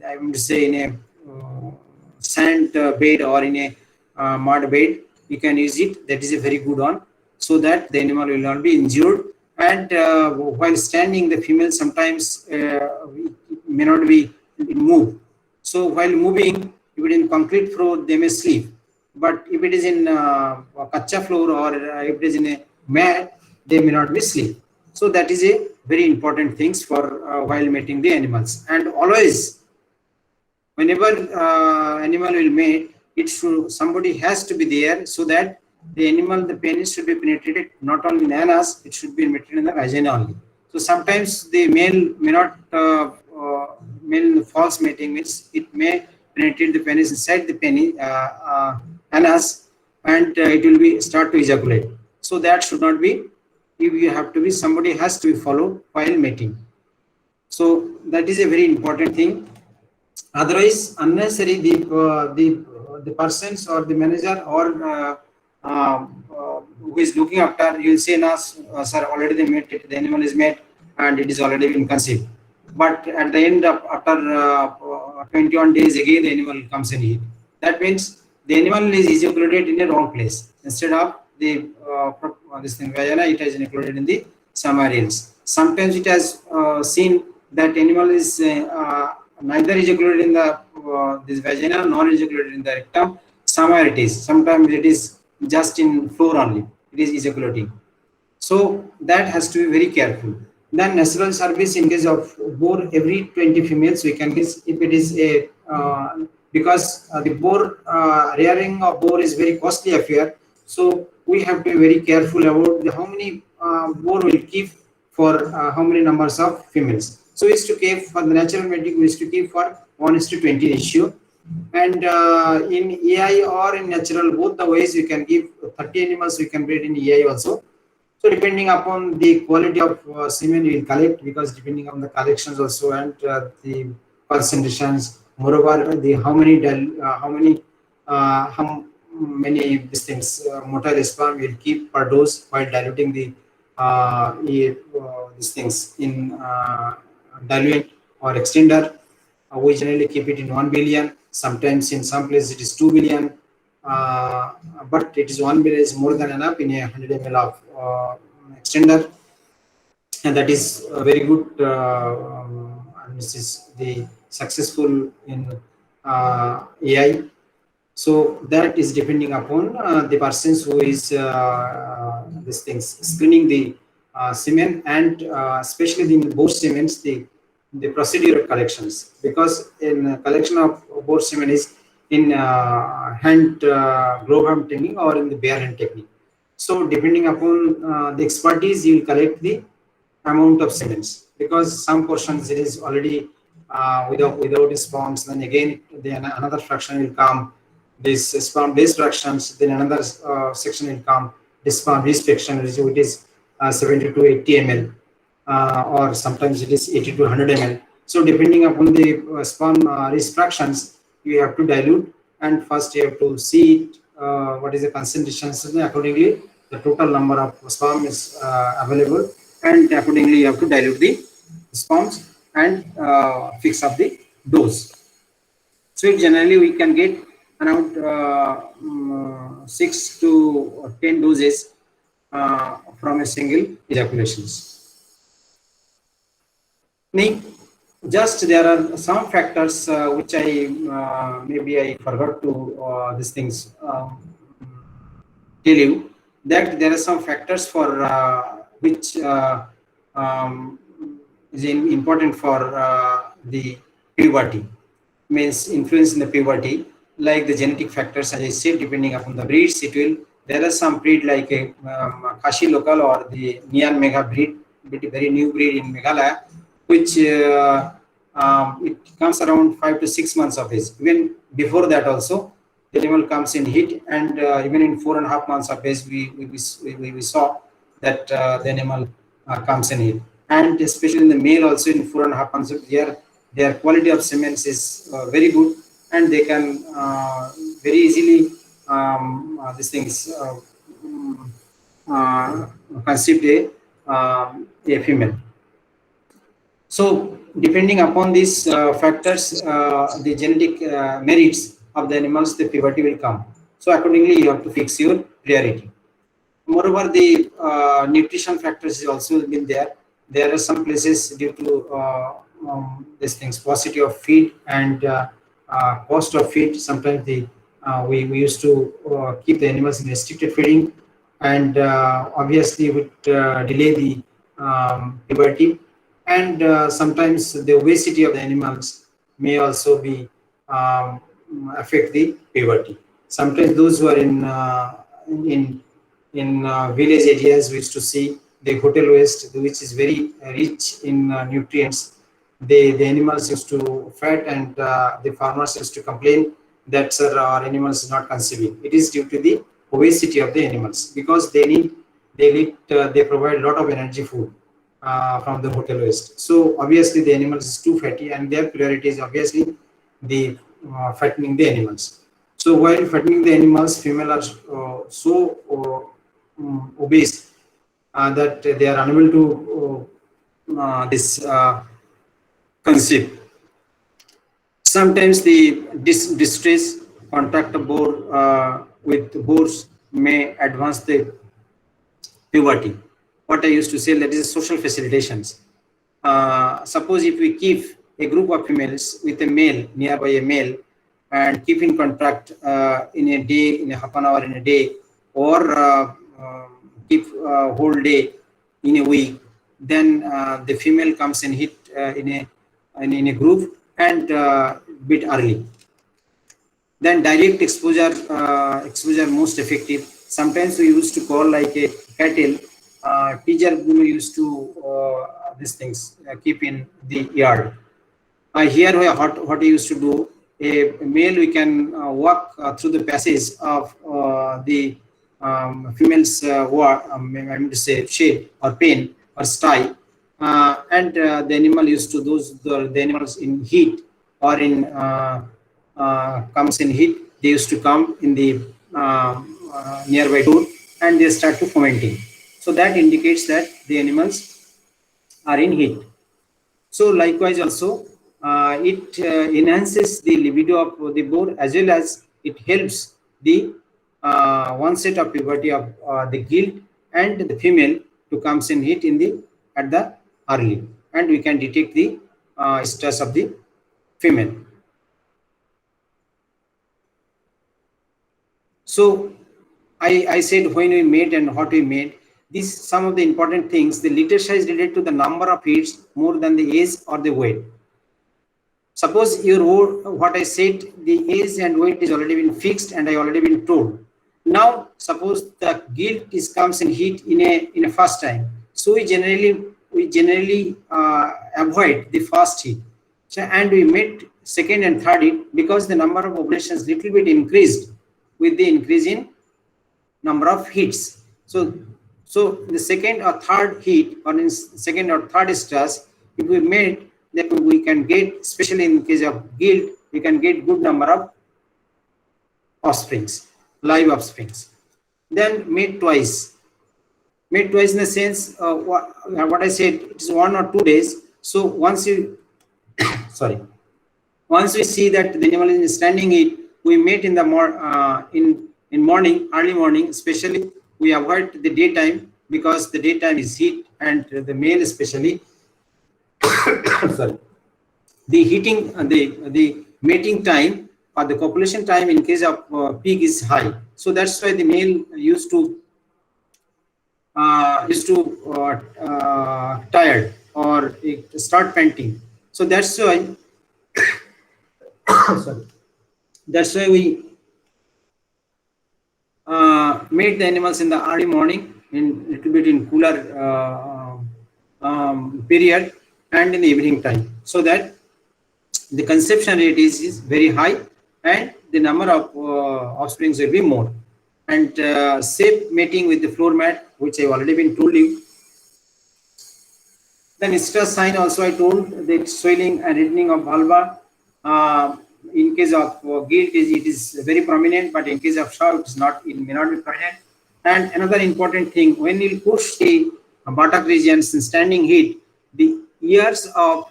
I would say in a sand bed, or in a mud bed. You can use it. That is a very good one, so that the animal will not be injured. And while standing, the female sometimes may not be moved. So while moving, if it is in concrete floor, they may sleep. But if it is in kacha floor, or if it is in a mat, they may not be sleep. So that is a very important things for while mating the animals. And always, whenever animal will mate, somebody has to be there, so that the animal, the penis should be penetrated not only in anus, it should be penetrated in the vagina only. So sometimes the male may not male in the false mating means it may penetrate the penis inside the penis anus, and it will be start to ejaculate. So that should not be. If you have to be, somebody has to be followed while mating. So that is a very important thing. Otherwise, unnecessary the persons or the manager or who is looking after, you will say, "No, sir, already the animal is made and it is already been conceived." But at the end of after 21 days, again the animal comes in heat. That means the animal is ejaculated in a wrong place. Instead of the this thing vagina, it is included in the somewhere else. Sometimes it has seen that animal is neither ejaculated in the this vagina nor ejaculated in the rectum. Somewhere it is. Sometimes it is just in floor only. It is ejaculating. So that has to be very careful. Then natural service in case of boar, every 20 females we can guess if it is a because the boar rearing of boar is very costly affair. So we have to be very careful about how many boar will keep for how many numbers of females. So we used to keep for the natural medic, we used to keep for 1:20 ratio. And in AI or in natural, both the ways you can give 30 animals, we can breed in AI also. So depending upon the quality of semen we will collect, because depending on the collections also and the concentrations, moreover the how many these things motile sperm will keep per dose while diluting the these things in diluent or extender. We generally keep it in 1 billion. Sometimes in some places it is 2 billion. But it is 1 billion is more than enough in a 100 ml of extender, and that is very good. And this is the successful in AI. So that is depending upon the persons who is this things screening the semen, and especially the both semens, the procedure of collections, because in collection of both semen is in hand glove hand technique or in the bare hand technique. So depending upon the expertise, you will collect the amount of semens, because some portions it is already without sperms. Then again, then another fraction will come this sperm based fractions. Then another section will come this sperm based fraction, which is 70 to 80 ml, or sometimes it is 80 to 100 ml. So depending upon the sperm risk fractions, you have to dilute, and first you have to see it, what is the concentration. So accordingly, the total number of sperm is available, and accordingly you have to dilute the sperms and fix up the dose. So generally we can get around 6 to 10 doses from a single ejaculations. Just there are some factors which I maybe I forgot to these things tell you, that there are some factors for which is important for the puberty, means influence in the puberty, like the genetic factors. As I said, depending upon the breeds, it will. There are some breed like a Kashi local or the Nyan Mega breed, very new breed in Meghalaya, which it comes around 5 to 6 months of age. Even before that also, the animal comes in heat, and even in 4.5 months of age, we saw that the animal comes in heat. And especially in the male also, in 4.5 months of year, their quality of semen is very good, and they can very easily these things conceive a female. So depending upon these factors, the genetic merits of the animals, the puberty will come. So accordingly, you have to fix your priority. Moreover, the nutrition factors is also been there. There are some places due to these things, paucity of feed and cost of feed. Sometimes we used to keep the animals in restricted feeding, and obviously would delay the puberty. And sometimes the obesity of the animals may also be affect the puberty. Sometimes those who are in village areas, we used to see the hotel waste, which is very rich in nutrients. The animals used to fat, and the farmers used to complain that, sir, our animals is not conceiving. It is due to the obesity of the animals, because they provide a lot of energy food from the hotel waste. So obviously the animals is too fatty, and their priority is obviously the fattening the animals. So while fattening the animals, female are so obese that they are unable to this conceive. Sometimes the distress contact boar with boars may advance the puberty. What I used to say, that is social facilitations. Suppose if we keep a group of females with a male nearby a male and keep in contact in a day, in a half an hour in a day, or keep whole day in a week, then the female comes and hit in a group and bit early. Then direct exposure most effective. Sometimes we used to call like a cattle teaser we used to these things keep in the yard. Here what we used to do, a male we can walk through the passage of the female's I mean to say shade or pen or sty, and the animal used to the animals in heat or in comes in heat, they used to come in the nearby door and they start to fermenting. So that indicates that the animals are in heat. So likewise also it enhances the libido of the boar, as well as it helps the onset of puberty of the gilt and the female to comes in heat in the at the early, and we can detect the stress of the female. So I said when we made and what we made. These some of the important things. The litter size related to the number of hits more than the age or the weight. Suppose what I said, the age and weight is already been fixed and I already been told. Now suppose the gilt comes in heat in a first time. So we generally avoid the first heat. So, and we made second and third heat because the number of ovulations little bit increased with the increase in number of heats. So the second or third heat or in second or third stress, if we made, then we can get, especially in case of gilt, we can get good number of offsprings, live offsprings. Then made twice in the sense what I said, it is 1 or 2 days. So once you once we see that the animal is standing heat, we mate in the morning, early morning. Especially we avoid the daytime because the daytime is heat, and the male especially the heating the mating time or the copulation time in case of pig is high. So that's why the male used to tired or start panting. So that's why that's why we made the animals in the early morning, in little bit in cooler period, and in the evening time, so that the conception rate is very high and the number of offsprings will be more. And safe mating with the floor mat, which I have already been told you. Then stress sign also I told, the swelling and reddening of vulva. In case of gilt, it is very prominent, but in case of sow, it is not. It may not be prominent. And another important thing, when you push the buttock regions in standing heat, the ears of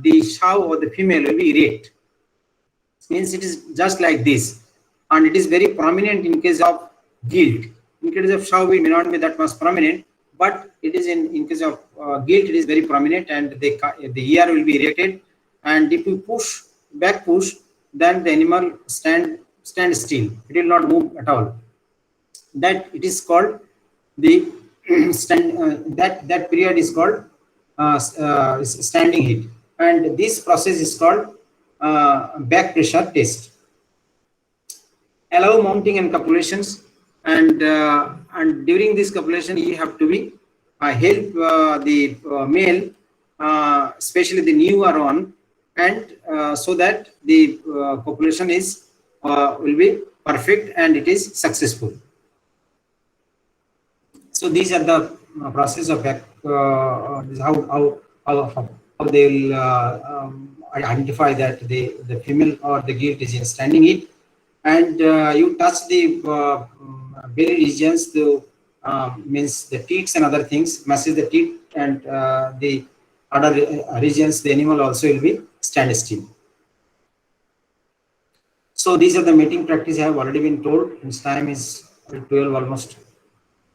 the sow or the female will be erect. Means it is just like this, and it is very prominent in case of gilt. In case of sow, it may not be that much prominent, but it is in case of gilt, it is very prominent, and the ear will be erected. And if you back push, then the animal stand still. It will not move at all. That it is called the that period is called standing heat, and this process is called back pressure test. Allow mounting and copulations, and during this copulation you have to be help the male, especially the newer one, and so that the copulation is will be perfect and it is successful. So these are the process of back, how they will identify that the female or the gilt is in standing heat. and you touch the belly regions, the means the teats and other things, massage the teat and the other regions, the animal also will be stand still. So these are the mating practice I have already been told. Its time is 12 almost.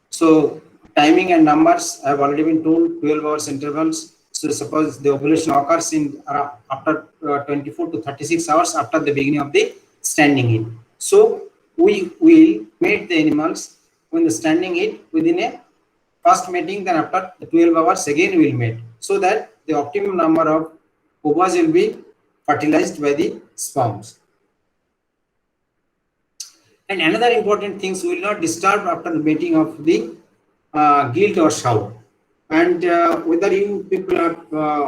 So timing and numbers I have already been told, 12 hours intervals. So suppose the ovulation occurs in after 24 to 36 hours after the beginning of the standing heat. So we will mate the animals when the standing heat within a first mating, then after 12 hours again we will mate, so that the optimum number of ovas will be fertilized by the sperms. And another important thing, we will not disturb after the mating of the gilt or sow. And whether you people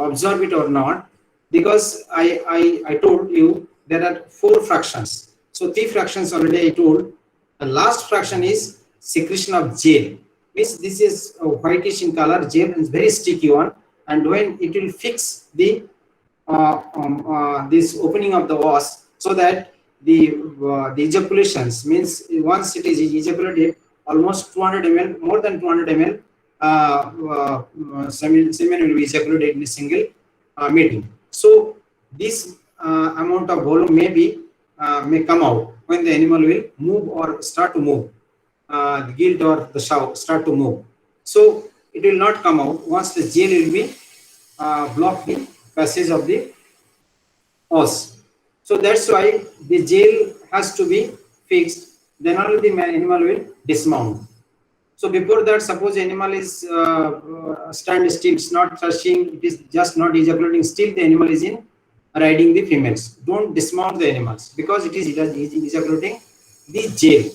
observe it or not, because I told you there are 4 fractions. So 3 fractions already I told. The last fraction is secretion of gel. Means this is whitish in color gel and very sticky one. And when it will fix the this opening of the vas, so that the ejaculations, means once it is ejaculated, almost 200 ml, more than 200 ml semen will be ejaculated in a single mating. So this amount of volume may come out when the animal will move or start to move, the gilt or the sow start to move. So it will not come out once the gel will be block the passage of the os. So that's why the gel has to be fixed, then only the animal will dismount. So before that, suppose animal is stand still, it's not touching, it is just not ejaculating, still the animal is in riding the females. Don't dismount the animals because it is ejaculating the gel.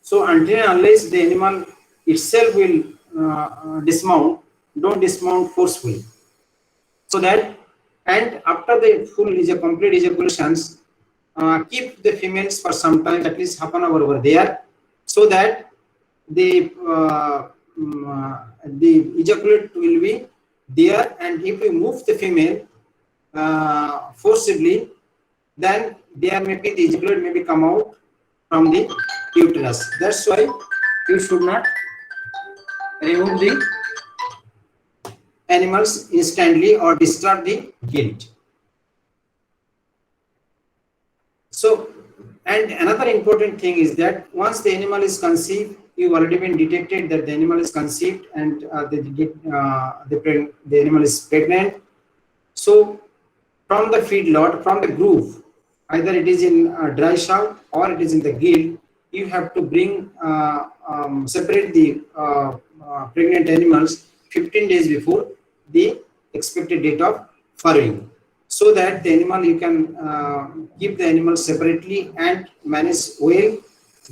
So until and unless the animal itself will dismount, don't dismount forcefully. So that, and after the full complete ejaculations, keep the females for some time, at least half an hour over there, so that the ejaculate will be there, and if we move the female forcibly, then there may be the ejaculate may be come out from the uterus. That's why you should not remove the animals instantly or disturb the gilt. So, and another important thing is that once the animal is conceived, you've already been detected that the animal is conceived and the animal is pregnant. So from the feedlot, from the groove, either it is in dry sow or it is in the gilt, you have to bring separate the pregnant animals 15 days before the expected date of furrowing, so that the animal, you can keep the animal separately and manage well,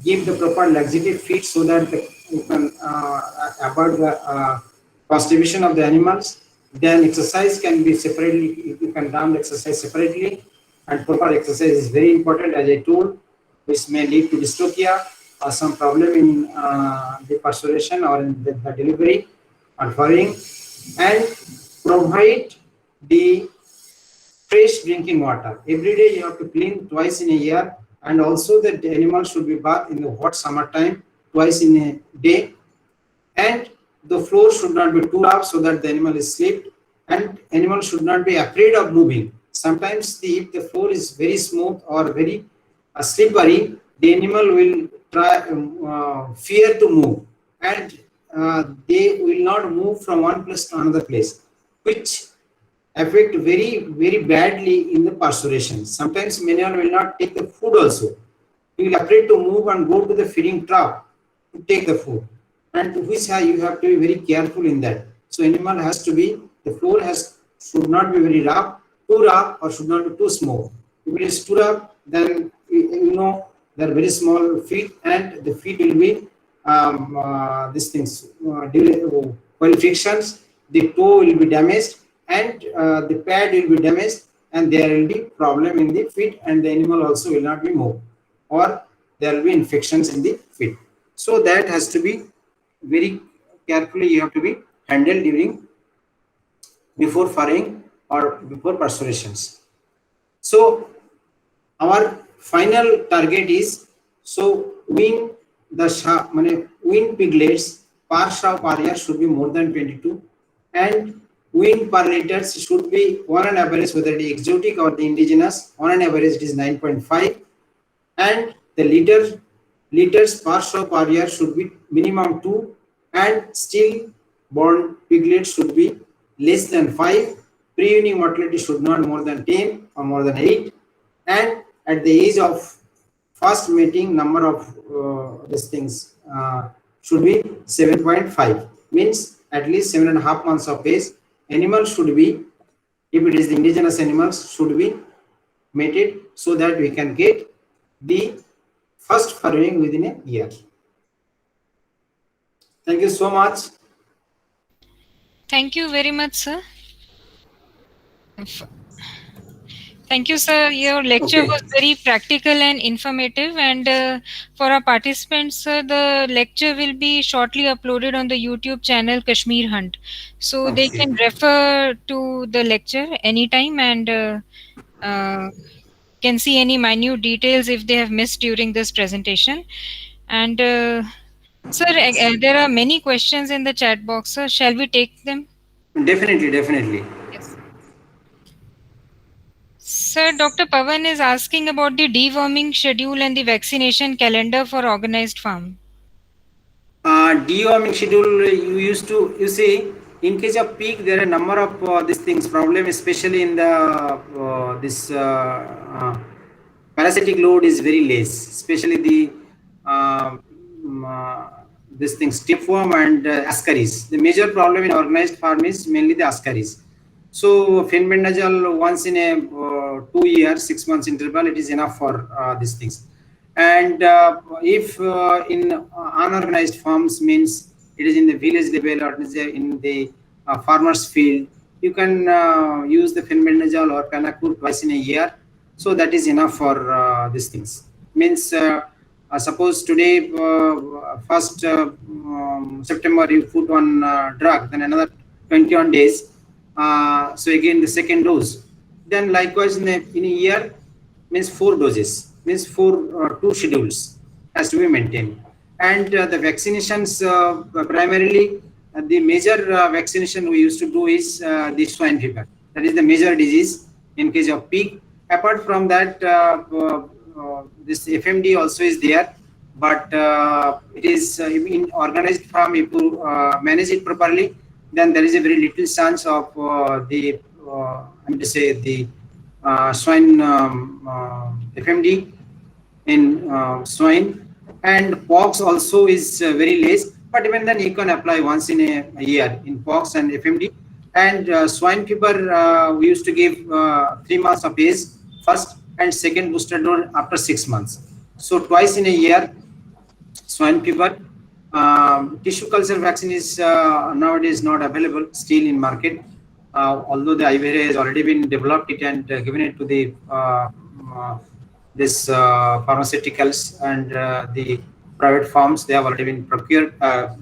give the proper laxative feed so that you can avoid the constipation of the animals. Then exercise can be separately, you can run the exercise separately, and proper exercise is very important, as I told, which may lead to dystocia or some problem in the perforation or in the delivery or furrowing. And provide the fresh drinking water. Every day you have to clean twice in a year, and also the animal should be bathed in the hot summer time twice in a day, and the floor should not be too rough so that the animal is slipped, and animal should not be afraid of moving. Sometimes if the floor is very smooth or very slippery, the animal will try fear to move, and they will not move from one place to another place, which affect very badly in the perforation. Sometimes many will not take the food also. He will afraid to move and go to the feeding trough to take the food, and which you have to be very careful in that. So animal has to be, the floor should not be very rough, too rough, or should not be too smooth. If it is too rough, then they are very small feet, and the feet will be these things while frictions, the toe will be damaged, and the pad will be damaged, and there will be problem in the feet, and the animal also will not be moved, or there will be infections in the feet. So that has to be very carefully, you have to be handled during before furrowing or before perforations. So our final target is So wean wean piglets per sow per year should be more than 22, and wean per liters should be on an average, whether it is exotic or the indigenous, on an average it is 9.5, and the liters per sow per year should be minimum 2, and still born piglets should be less than 5. Pre-weaning mortality should not more than 10 or more than 8, and at the age of first mating, number of these things should be 7.5, means at least 7.5 months of age. Animal should be, if it is the indigenous animals, should be mated so that we can get the first farrowing within a year. Thank you so much. Thank you very much, sir. Thank you, sir. Your lecture Okay. was very practical and informative. And for our participants, sir, the lecture will be shortly uploaded on the YouTube channel Kashmir Hunt. So they Okay. can refer to the lecture anytime and can see any minute details if they have missed during this presentation. And sir, there are many questions in the chat box, sir. Shall we take them? Definitely. Yes. Sir, Dr. Pavan is asking about the deworming schedule and the vaccination calendar for organized farm. Deworming schedule, you see, in case of pig, there are a number of these things problem, especially in the parasitic load is very less, especially the this thing stepworm and ascaris. The major problem in organized farm is mainly the ascaris. So fenbendazole once in a 2 years, 6 months interval, it is enough for these things. And if in unorganized farms, means it is in the village level or in the farmer's field, you can use the fenbendazole or Panacur twice in a year. So that is enough for these things. Means suppose today, 1st September, you put on drug, then another 21 days. So again the second dose. Then likewise in a year, means 4 doses, means 2 schedules has to be maintained. And the vaccinations, primarily the major vaccination we used to do is the swine fever. That is the major disease in case of pig. Apart from that, this FMD also is there, but it is in organized farm. If you manage it properly, then there is a very little chance of the swine FMD in swine, and pox also is very less, but even then you can apply once in a year in pox and FMD. And swine fever, we used to give 3 months of age first and second booster dose after 6 months. So twice in a year swine fever. Tissue culture vaccine is nowadays not available still in market, although the IVR has already been developed it and given it to the this pharmaceuticals and the private farms. They have already been procured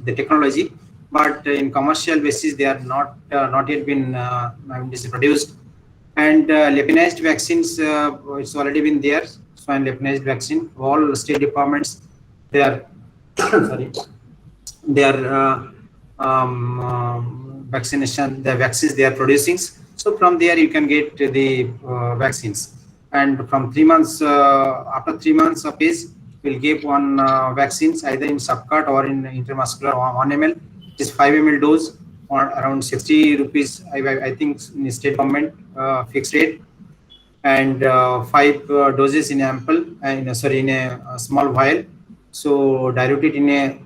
the technology, but in commercial basis they are not yet been produced. And lepinized vaccines, it's already been there. Swine lepinized vaccine, all state departments, they are sorry, their vaccination, the vaccines they are producing. So from there you can get the vaccines, and from 3 months, after 3 months of age, we'll give one vaccines either in subcut or in intramuscular 1 ml. It is 5 ml dose, or around 60 rupees. I think in state government fixed rate, and 5 doses in ample, in a small vial. So dilute it in a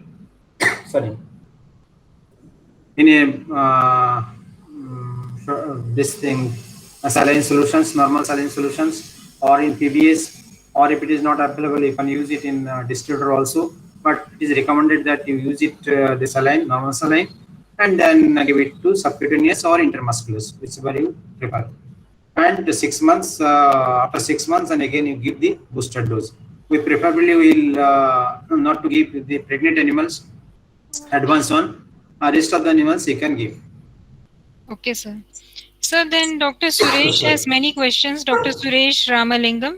this thing, saline solutions, normal saline solutions, or in PBS, or if it is not available, you can use it in distributor also. But it is recommended that you use it the saline, normal saline, and then give it to subcutaneous or intramusculars, whichever you prefer. And 6 months, after 6 months, and again you give the booster dose. We preferably will not to give the pregnant animals advanced one. Rest of the animals you can give. Okay, sir. So then Dr. Suresh has many questions. Dr. Suresh Ramalingam.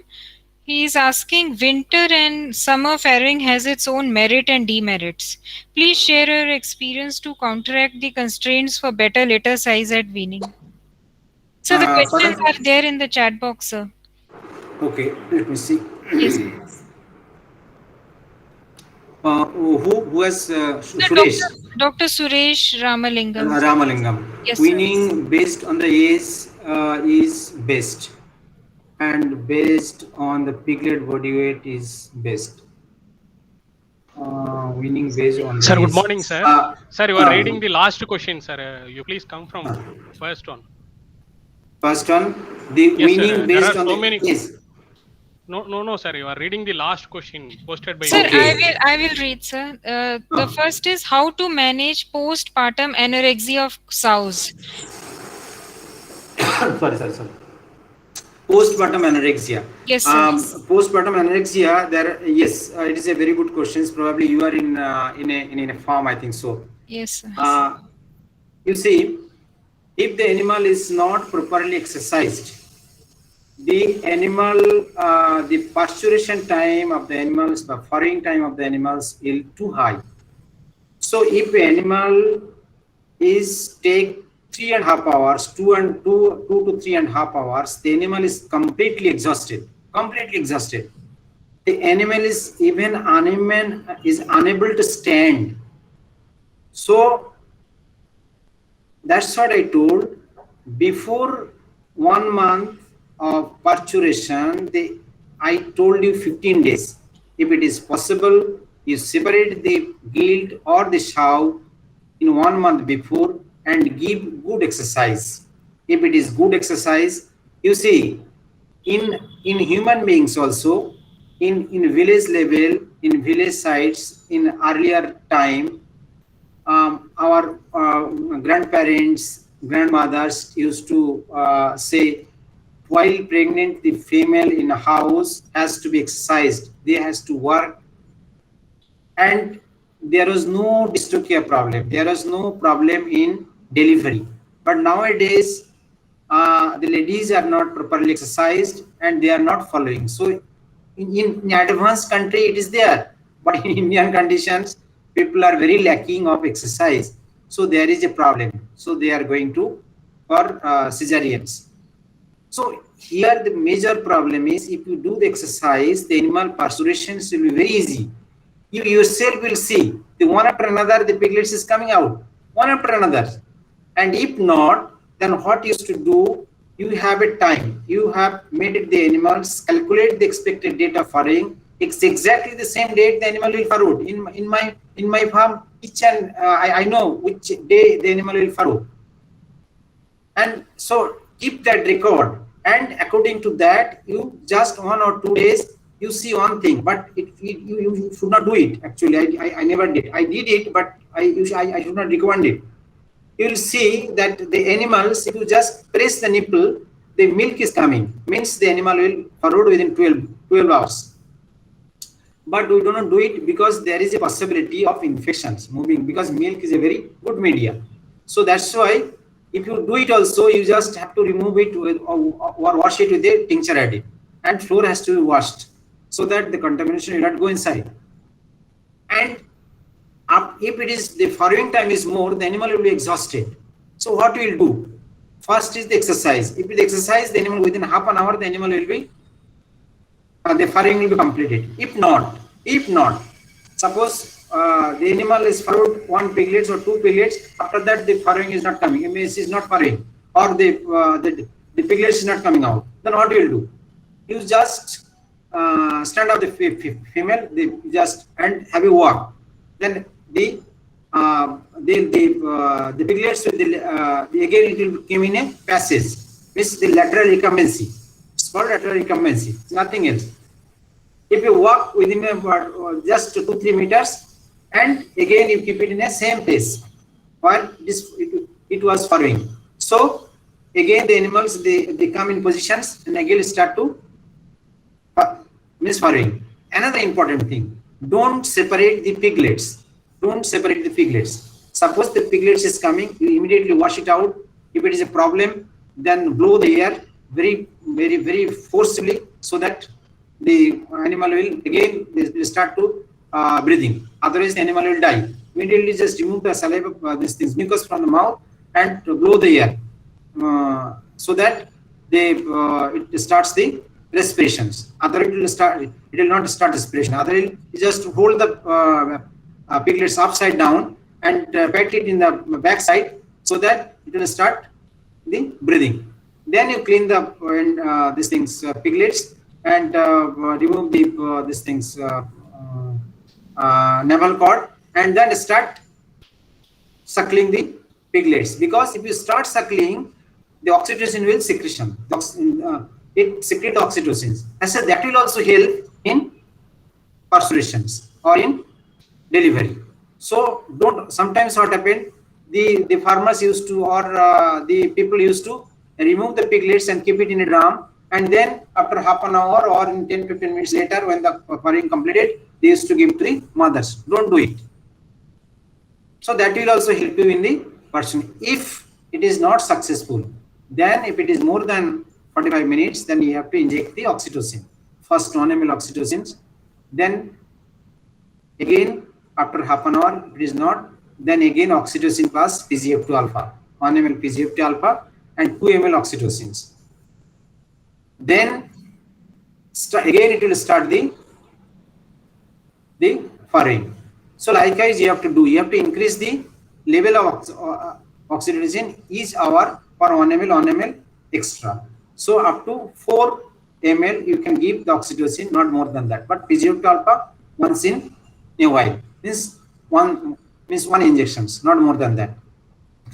He is asking, winter and summer farrowing has its own merit and demerits. Please share your experience to counteract the constraints for better litter size at weaning. So the questions Pardon? are there in the chat box, sir. Okay, let me see. Yes. Who has Sir, Suresh Dr. Suresh Ramalingam. Ramalingam? Yes, sir. Weaning based on the age is best, and based on the piglet body weight is best. Weaning based on the Sir, age. good morning, sir. Sir, you are reading the last question, sir. You please come from first one. First one, the Yes, weaning sir. There based are on so the many. age. No, sir. You are reading the last question posted by. Sir, Okay. I will read, sir. The first is how to manage postpartum anorexia of sows. sorry. Postpartum anorexia. Yes, sir. Postpartum anorexia. Yes, it is a very good question. Probably you are in a farm, I think so. Yes, sir. You see, if the animal is not properly exercised, the animal, the pasteurization time of the animals, the farrowing time of the animals is too high. So if the animal is take 3.5 hours, 2 to 3.5 hours, the animal is completely exhausted. The animal is unable to stand. So that's what I told. Before 1 month of parturition, I told you 15 days. If it is possible, you separate the gilt or the sow in 1 month before and give good exercise. If it is good exercise, you see, in human beings also, in village level, in village sites, in earlier time, our grandparents, grandmothers used to say, while pregnant, the female in a house has to be exercised. They has to work, and there was no dystocia problem. There was no problem in delivery. But nowadays, the ladies are not properly exercised and they are not following. So in advanced country, it is there. But in Indian conditions, people are very lacking of exercise. So there is a problem. So they are going to for cesareans. So here the major problem is, if you do the exercise, the animal parturitions will be very easy. You yourself will see the one after another, the piglets is coming out, one after another. And if not, then what you used to do, you have a time, you have made it the animals, calculate the expected date of farrowing. It's exactly the same date the animal will farrow. In my farm, each and I know which day the animal will farrow. And so keep that record, and according to that, you just 1 or 2 days you see one thing, but you should not do it. Actually, I never did. I did it, but I should not recommend it. You will see that the animals, if you just press the nipple, the milk is coming. Means the animal will farrow within 12 hours. But we do not do it because there is a possibility of infections moving, because milk is a very good media. So that's why if you do it also, you just have to remove it with, or wash it with a tincture additive, and floor has to be washed so that the contamination will not go inside. And if it is the farrowing time is more, the animal will be exhausted. So what we will do? First is the exercise. If the exercise, the animal within half an hour, the animal will be the farrowing will be completed. If not, suppose the animal is farrowed 1 piglets or 2 piglets, after that the farrowing is not coming, MS is not farrowing, or the piglets is not coming out, then what you will do? You just stand up the female, and have a walk. Then the piglets will again it will come in a passage, means the lateral recumbency. It's called lateral recumbency, nothing else. If you walk within just 2-3 meters, and again you keep it in the same place while it was farrowing. So again the animals they come in positions and again start to misfarrowing. Another important thing, don't separate the piglets. Suppose the piglets is coming, you immediately wash it out. If it is a problem, then blow the air very, very, very forcibly, so that the animal will again will start to breathing. Otherwise, the animal will die. Immediately, just remove the saliva, these things, mucus from the mouth, and blow the air, so that it starts the respirations. Other it will start. It will not start respiration. Other it will just hold the piglets upside down and pat it in the back side, so that it will start the breathing. Then you clean the these things piglets and remove the these things navel cord, and then start suckling the piglets. Because if you start suckling, the oxytocin will secretion. It secrete oxytocin. I said that will also help in perforations or in delivery. So don't. Sometimes what happened, the farmers used to, or the people used to remove the piglets and keep it in a drum, and then after half an hour or in 10-15 minutes later, when the farrowing completed, they used to give to the mothers. Don't do it. So that will also help you in the person. If it is not successful, then if it is more than 45 minutes, then you have to inject the oxytocin. First 1 ml oxytocin, then again after half an hour, if it is not, then again oxytocin plus PGF2 alpha, 1 ml PGF2 alpha and 2 ml oxytocins. Then again it will start the farrowing. So likewise you have to do, you have to increase the level of oxytocin each hour for 1 ml extra. So up to 4 ml you can give the oxytocin, not more than that. But PGF2 alpha once in a while, means one injections, not more than that.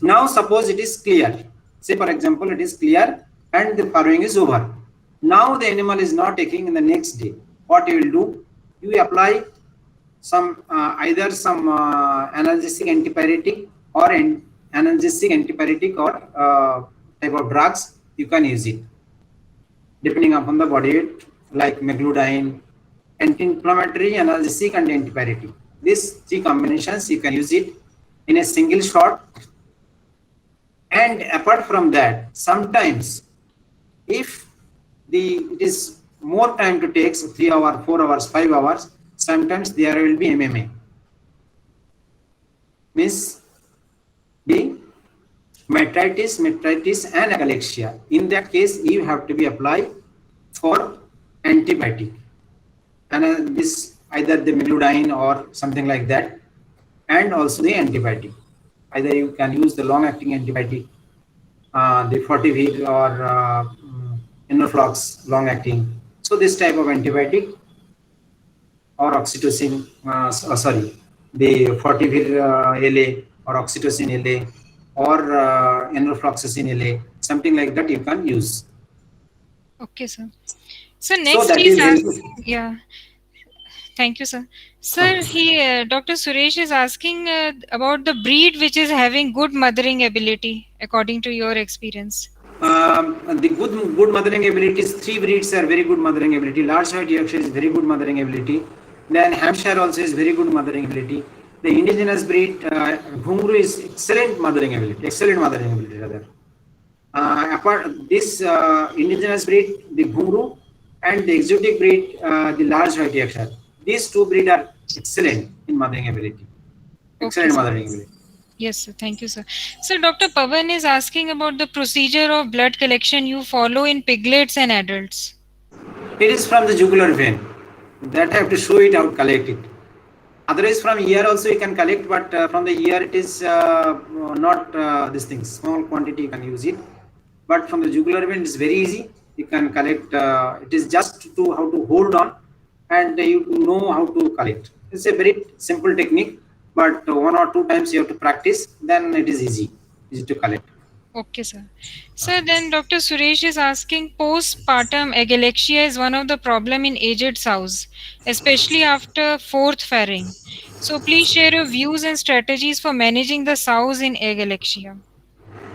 Now suppose it is clear. Say for example it is clear and the farrowing is over. Now the animal is not taking in the next day. What you will do? You apply some either some analgesic antipyretic or analgesic antipyretic or type of drugs. You can use it depending upon the body weight, like megludine, anti-inflammatory, analgesic and antipyretic. These 3 combinations you can use it in a single shot. And apart from that, sometimes if it is more time to take, so 3 hours, 4 hours, 5 hours, sometimes there will be MMA. Means the metritis and Anorexia. In that case, you have to be applied for antibiotic, and this either the megludine or something like that, and also the antibiotic. Either you can use the long-acting antibiotic, the fortivir or Enriched long-acting. So this type of antibiotic or oxytocin, the fortivir LA or oxytocin LA or enrofloxacin LA, something like that you can use. Okay, sir. So next is yeah. Thank you, sir. Sir, Dr. Suresh is asking about the breed which is having good mothering ability, according to your experience. The good mothering abilities, 3 breeds are very good mothering ability. Large white Yorkshire is very good mothering ability. Then Hampshire also is very good mothering ability. The indigenous breed, Ghungru, is excellent mothering ability, rather. Apart this indigenous breed, the Ghungru, and the exotic breed, the large white Yorkshire. These 2 breeds are excellent in mothering ability. Excellent mothering ability. Yes, sir. Thank you, sir. So, Dr. Pavan is asking about the procedure of blood collection you follow in piglets and adults. It is from the jugular vein. That I have to show it out, collect it. Otherwise, from ear also you can collect, but from the ear it is not this thing. Small quantity you can use it. But from the jugular vein, it is very easy. You can collect. It is just how to hold on, and you know how to collect. It's a very simple technique, but 1 or 2 times you have to practice. Then it is easy to collect. Okay, sir. So then Dr. Suresh is asking, postpartum Anorexia is one of the problem in aged sows, especially after 4th farrowing. So please share your views and strategies for managing the sows in Anorexia.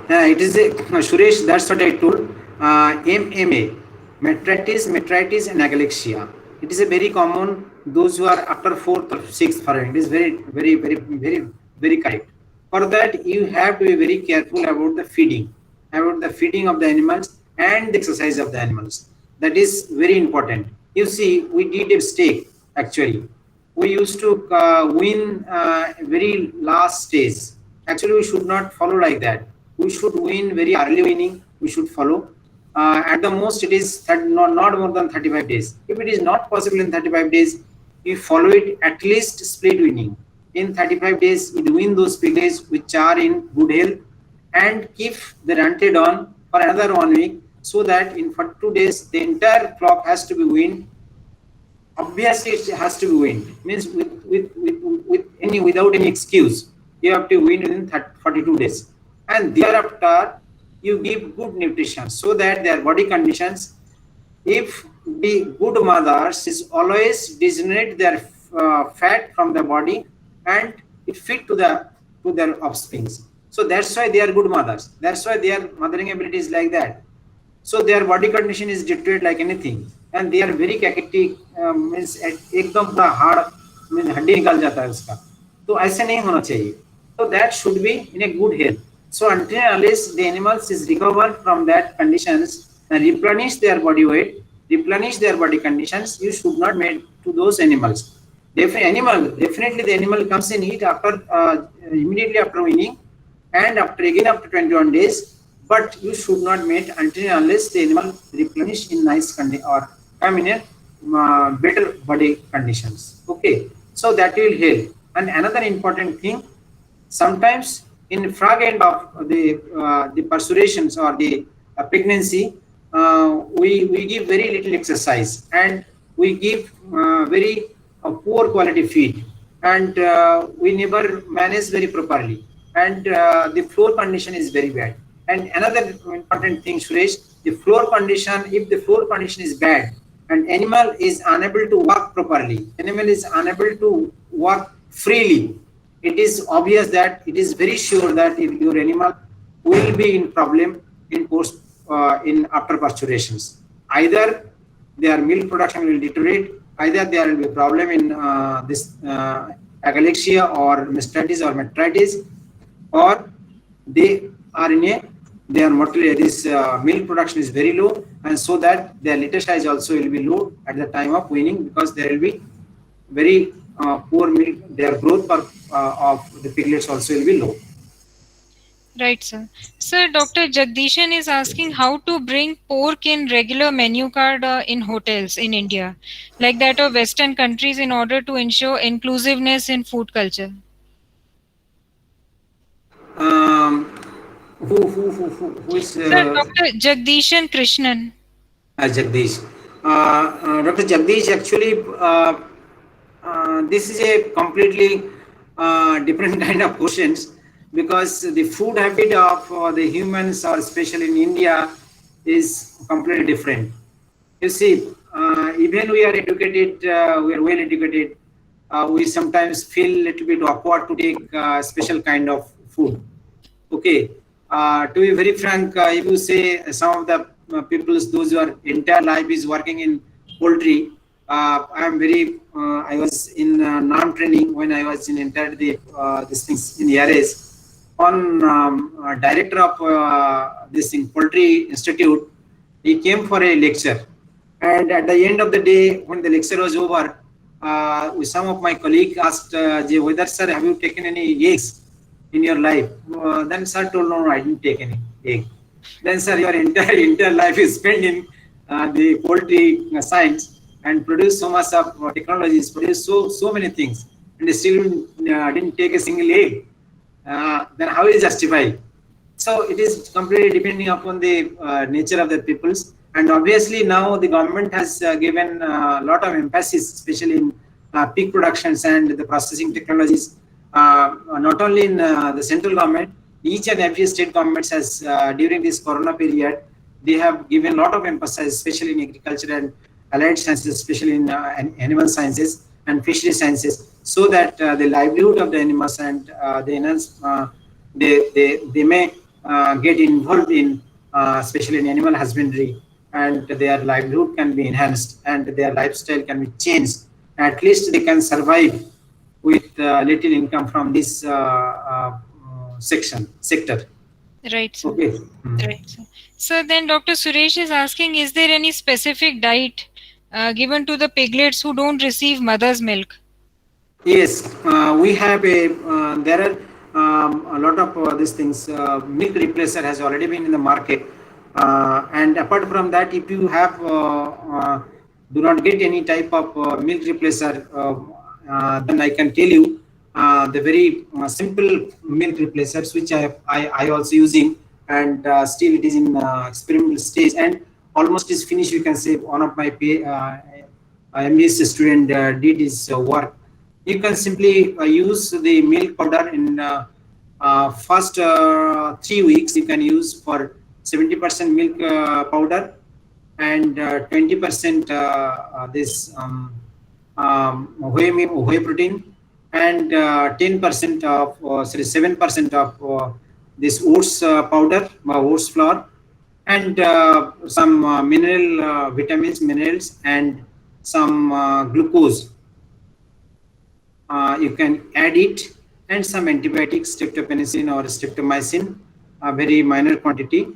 It is Suresh, that's what I told. MMA, metritis, and Anorexia. It is a very common, those who are after 4th or 6th farrowing. It is very correct. For that, you have to be very careful about the feeding of the animals and the exercise of the animals. That is very important. You see, we did a mistake actually. We used to win very last stage. Actually, we should not follow like that. We should win very early winning. We should follow. At the most, it is not more than 35 days. If it is not possible in 35 days, we follow it at least split winning. In 35 days, we win those piglets which are in good health and keep the rented on for another 1 week, so that in 42 days the entire flock has to be weaned. Obviously it has to be weaned, means without any excuse you have to wean within 42 days, and thereafter you give good nutrition so that their body conditions, if the good mothers is always degenerate their fat from the body and it fit to their offsprings. So that's why they are good mothers. That's why their mothering ability is like that. So their body condition is deteriorate like anything, and they are very cachectic, means एकदम पूरा hard, means हड्डी निकल जाता है उसका. तो ऐसे नहीं होना चाहिए. So that should be in a good health. So until unless the animals is recovered from that conditions and replenish their body weight, replenish their body conditions, you should not make to those animals. Definitely the animal comes in heat after immediately after weaning and after 21 days, but you should not mate until unless the animal replenish in nice condition or come in a better body conditions. Okay, so that will help. And another important thing, sometimes in frog end of the pursuations or the pregnancy, we give very little exercise and we give very poor quality feed, and we never manage very properly, and the floor condition is very bad. And another important thing, Suresh, the floor condition, if the floor condition is bad and animal is unable to walk properly, animal is unable to walk freely, it is obvious that it is very sure that if your animal will be in problem in in after pasturations. Either their milk production will deteriorate, either there will be a problem in this Anorexia or mastitis or metritis, or they are in a their mortality, this milk production is very low, and so that their litter size also will be low at the time of weaning, because there will be very poor milk, their growth of the piglets also will be low. Right, sir. Sir, Dr. Jagdishan is asking how to bring pork in regular menu card in hotels in India, like that of Western countries, in order to ensure inclusiveness in food culture. Who is Sir, Dr. Jagdishan Krishnan. Jagdish? Dr. Jagdish, actually, this is a completely different kind of questions, because the food habit of the humans, or especially in India, is completely different. You see, even we are educated, we are well educated, we sometimes feel a little bit awkward to take special kind of food. Okay, to be very frank, if you say some of the peoples, those who are entire life is working in poultry, I am very, I was in NAM training when I was in entered the these things in the areas. On director of this thing Poultry Institute, he came for a lecture, and at the end of the day, when the lecture was over, some of my colleagues asked whether, sir, have you taken any eggs in your life? Then sir told, no, I didn't take any egg. Then sir, your entire life is spent in the poultry science and produce so much of technologies, produce so many things, and still didn't take a single egg. Then how is justified? So it is completely depending upon the nature of the peoples, and obviously now the government has given a lot of emphasis, especially in pig productions and the processing technologies. Not only in the central government, each and every state governments has during this corona period, they have given a lot of emphasis, especially in agriculture and allied sciences, especially in animal sciences and fishery sciences, so that the livelihood of the animals and the animals, they may get involved in especially in animal husbandry, and their livelihood can be enhanced and their lifestyle can be changed. At least they can survive with little income from this sector. Right, sir. Okay. Right, sir. So then Dr. Suresh is asking, is there any specific diet given to the piglets who don't receive mother's milk? Yes, we have there are a lot of these things. Milk replacer has already been in the market, and apart from that, if you have do not get any type of milk replacer, then I can tell you the very simple milk replacers which I also using, and still it is in experimental stage and almost is finished. You can say one of my MBS student did his work. You can simply use the milk powder in first 3 weeks. You can use for 70% milk powder and 20% this whey protein and 10% of 7% of this oats powder, oats flour, and some mineral vitamins, minerals, and some glucose. You can add it, and some antibiotics, streptopenicillin or streptomycin, a very minor quantity.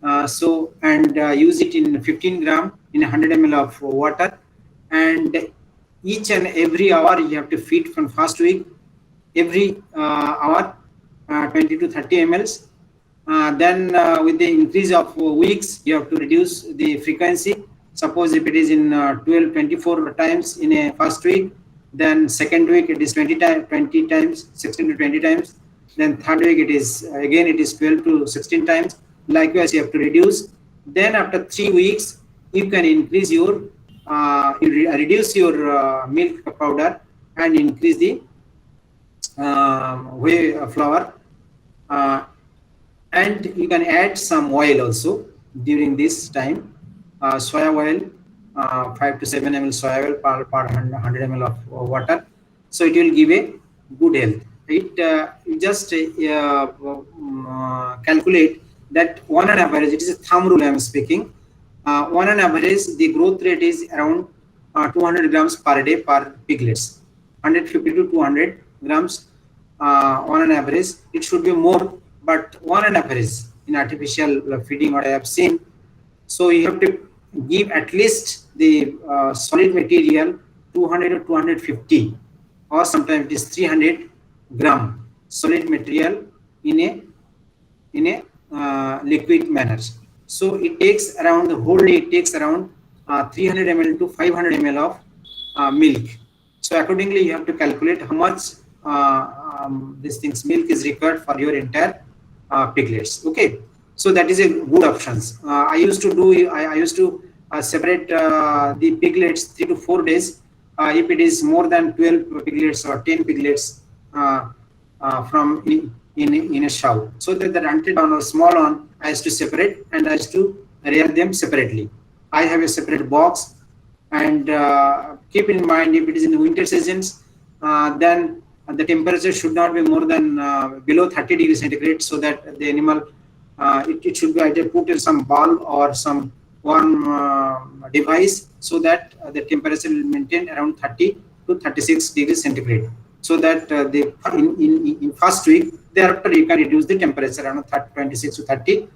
And use it in 15 gram in 100 ml of water, and each and every hour you have to feed from first week, every hour 20 to 30 mls. Then with the increase of weeks, you have to reduce the frequency. Suppose if it is in 24 times in a first week, then second week it is 20 times, 16 to 20 times. Then third week it is again 12 to 16 times. Likewise, you have to reduce. Then after 3 weeks, you can increase your reduce your milk powder and increase the whey flour. And you can add some oil also during this time. Soya oil, 5 to 7 ml soya oil per 100 ml of water. So it will give a good health. You just calculate that on an average, it is a thumb rule I am speaking. On an average, the growth rate is around 200 grams per day per piglets. 150 to 200 grams on an average. It should be more, but on an average in artificial feeding, what I have seen. So you have to give at least the solid material 200 to 250, or sometimes it is 300 gram solid material in a liquid manner. So it takes around the whole day. It takes around 300 ml to 500 ml of milk. So accordingly, you have to calculate how much this thing's milk is required for your entire piglets. Okay, so that is a good options. I used to separate the piglets 3 to 4 days. If it is more than 12 piglets or 10 piglets from in a sow, so that the runted on or small on, I used to separate and I used to rear them separately. I have a separate box, and keep in mind, if it is in the winter seasons, then the temperature should not be more than below 30 degrees centigrade, so that the animal it should be either put in some ball or some warm device, so that the temperature will maintain around 30 to 36 degrees centigrade, so that in first week, thereafter you can reduce the temperature around 26 to 30.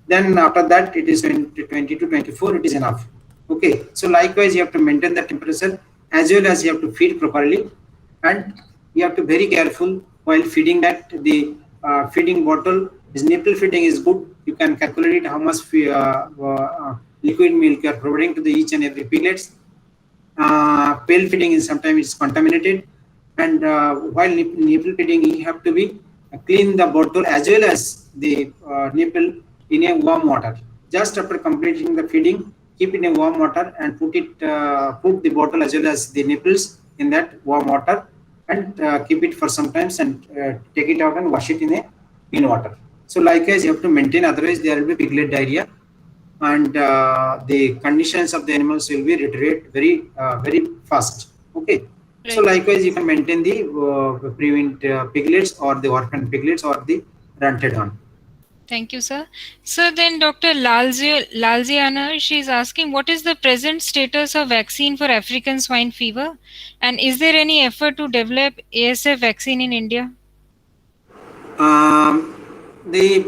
Then after that, it is 20 to 24, it is enough. Okay, so likewise you have to maintain the temperature, as well as you have to feed properly, and you have to be very careful while feeding that the feeding bottle. This nipple feeding is good. You can calculate how much liquid milk you are providing to the each and every piglets. Pail feeding is sometimes it's contaminated, and while nipple feeding, you have to be clean the bottle as well as the nipple in a warm water. Just after completing the feeding, keep in a warm water and put the bottle as well as the nipples in that warm water, and keep it for some time, and take it out and wash it in a clean water. So likewise, you have to maintain, otherwise there will be piglet diarrhea, and the conditions of the animals will be deteriorate very fast. Okay. Right. So likewise, you can maintain the prevent piglets or the orphan piglets or the runted one. Thank you, sir. So then Dr. Lalziana, she is asking, what is the present status of vaccine for African swine fever? And is there any effort to develop ASF vaccine in India? The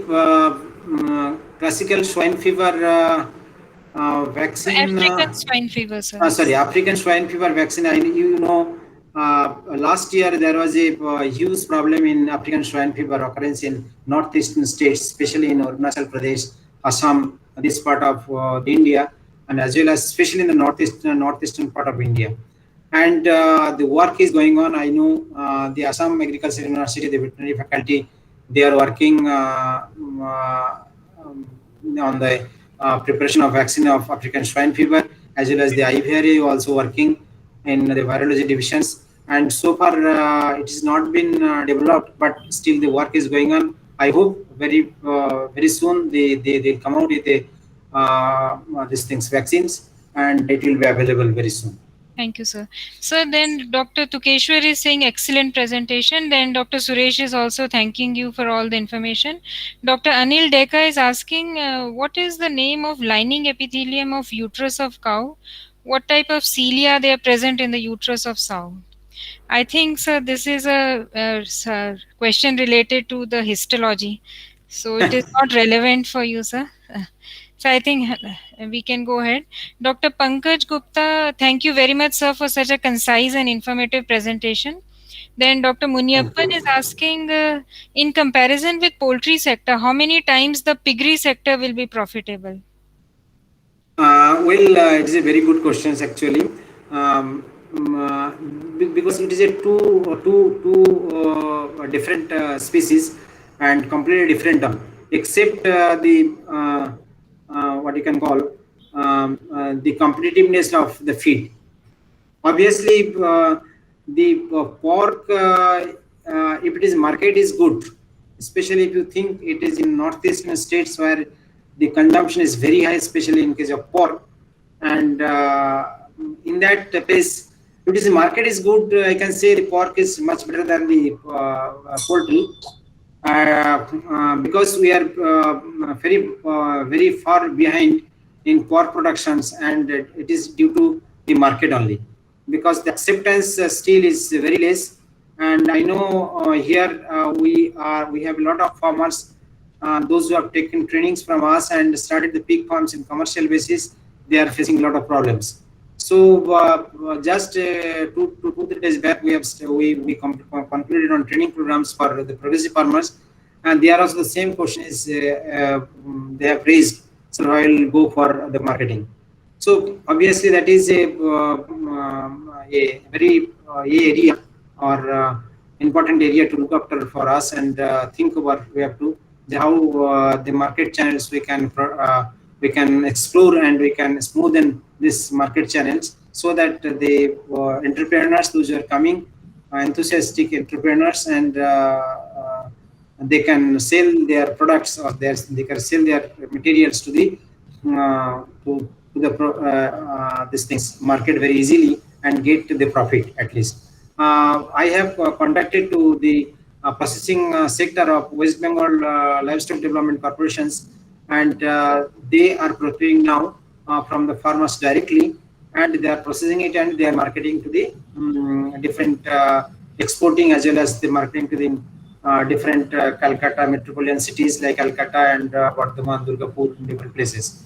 classical swine fever Vaccine. African swine fever, sir. Sorry, African swine fever vaccine. Last year there was a huge problem in African swine fever occurrence in northeastern states, especially in Arunachal Pradesh, Assam, this part of the India, and as well as especially in the northeastern part of India. And the work is going on. I know the Assam Agriculture University, the veterinary faculty, they are working on the preparation of vaccine of African swine fever, as well as the ICAR also working in the virology divisions. And so far it has not been developed, but still the work is going on. I hope very soon they'll come out with these things, vaccines, and it will be available very soon. Thank you, sir. So then Dr. Tukeshwar is saying excellent presentation. Then Dr. Suresh is also thanking you for all the information. Dr. Anil Deka is asking, what is the name of lining epithelium of uterus of cow? What type of cilia they are present in the uterus of sow? I think, sir, this is a question related to the histology. So it is not relevant for you, sir. So I think we can go ahead. Dr. Pankaj Gupta, thank you very much, sir, for such a concise and informative presentation. Then Dr. Muniappan is asking, in comparison with poultry sector, how many times the piggery sector will be profitable? It is a very good question actually, because it is a two different species and completely different term, except the what you can call the competitiveness of the feed. Obviously, the pork, if it is market is good, especially if you think it is in northeastern states where the consumption is very high, especially in case of pork, and in that case, if the market is good, I can say the pork is much better than the poultry, because we are very far behind in pork productions, and it is due to the market only, because the acceptance still is very less. And I know here we have a lot of farmers, those who have taken trainings from us and started the pig farms in commercial basis, they are facing a lot of problems. So just 2-3 days back, we concluded on training programs for the progressive farmers, and they are also the same question is they have raised. So I will go for the marketing. So obviously that is a very area or important area to look after for us, and think about we have to how the market channels we can explore, and we can smoothen this market channels, so that the entrepreneurs, those who are coming, enthusiastic entrepreneurs, and they can sell their products, or they can sell their materials to the this things market very easily and get the profit at least. I have contacted to the processing sector of West Bengal Livestock Development Corporations, and they are procuring now from the farmers directly, and they are processing it, and they are marketing to the different exporting, as well as the marketing to the different Kolkata metropolitan cities like Kolkata and Bardhaman, Durgapur, different places.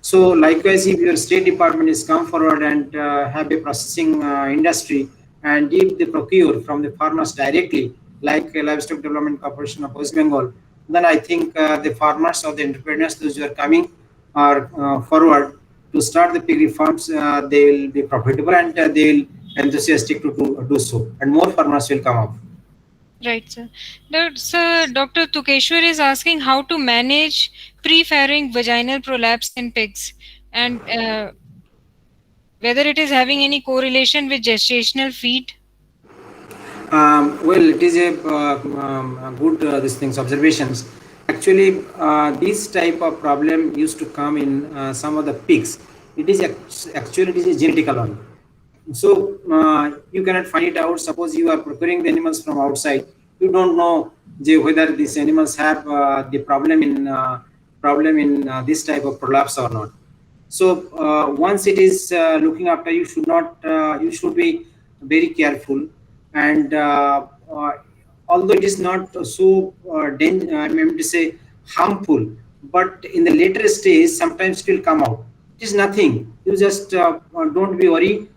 So likewise, if your state department is come forward and have a processing industry, and if they procure from the farmers directly, like Livestock Development Corporation of West Bengal, then I think the farmers or the entrepreneurs, those who are coming are forward to start the piggery farms, they will be profitable, and they will enthusiastic to do so, and more farmers will come up. Right, sir. So, Dr. Tukeshwar is asking how to manage pre-farrowing vaginal prolapse in pigs, and whether it is having any correlation with gestational feed. Well, it is a good these things observations. Actually, this type of problem used to come in some of the pigs. It is actually it is a genetical one. So you cannot find it out. Suppose you are procuring the animals from outside, you don't know whether these animals have the problem in this type of prolapse or not. So once it is looking after, you should not you should be very careful, and although it is not so I mean to say harmful, but in the later stage sometimes it will come out. It is nothing. You just don't be worried.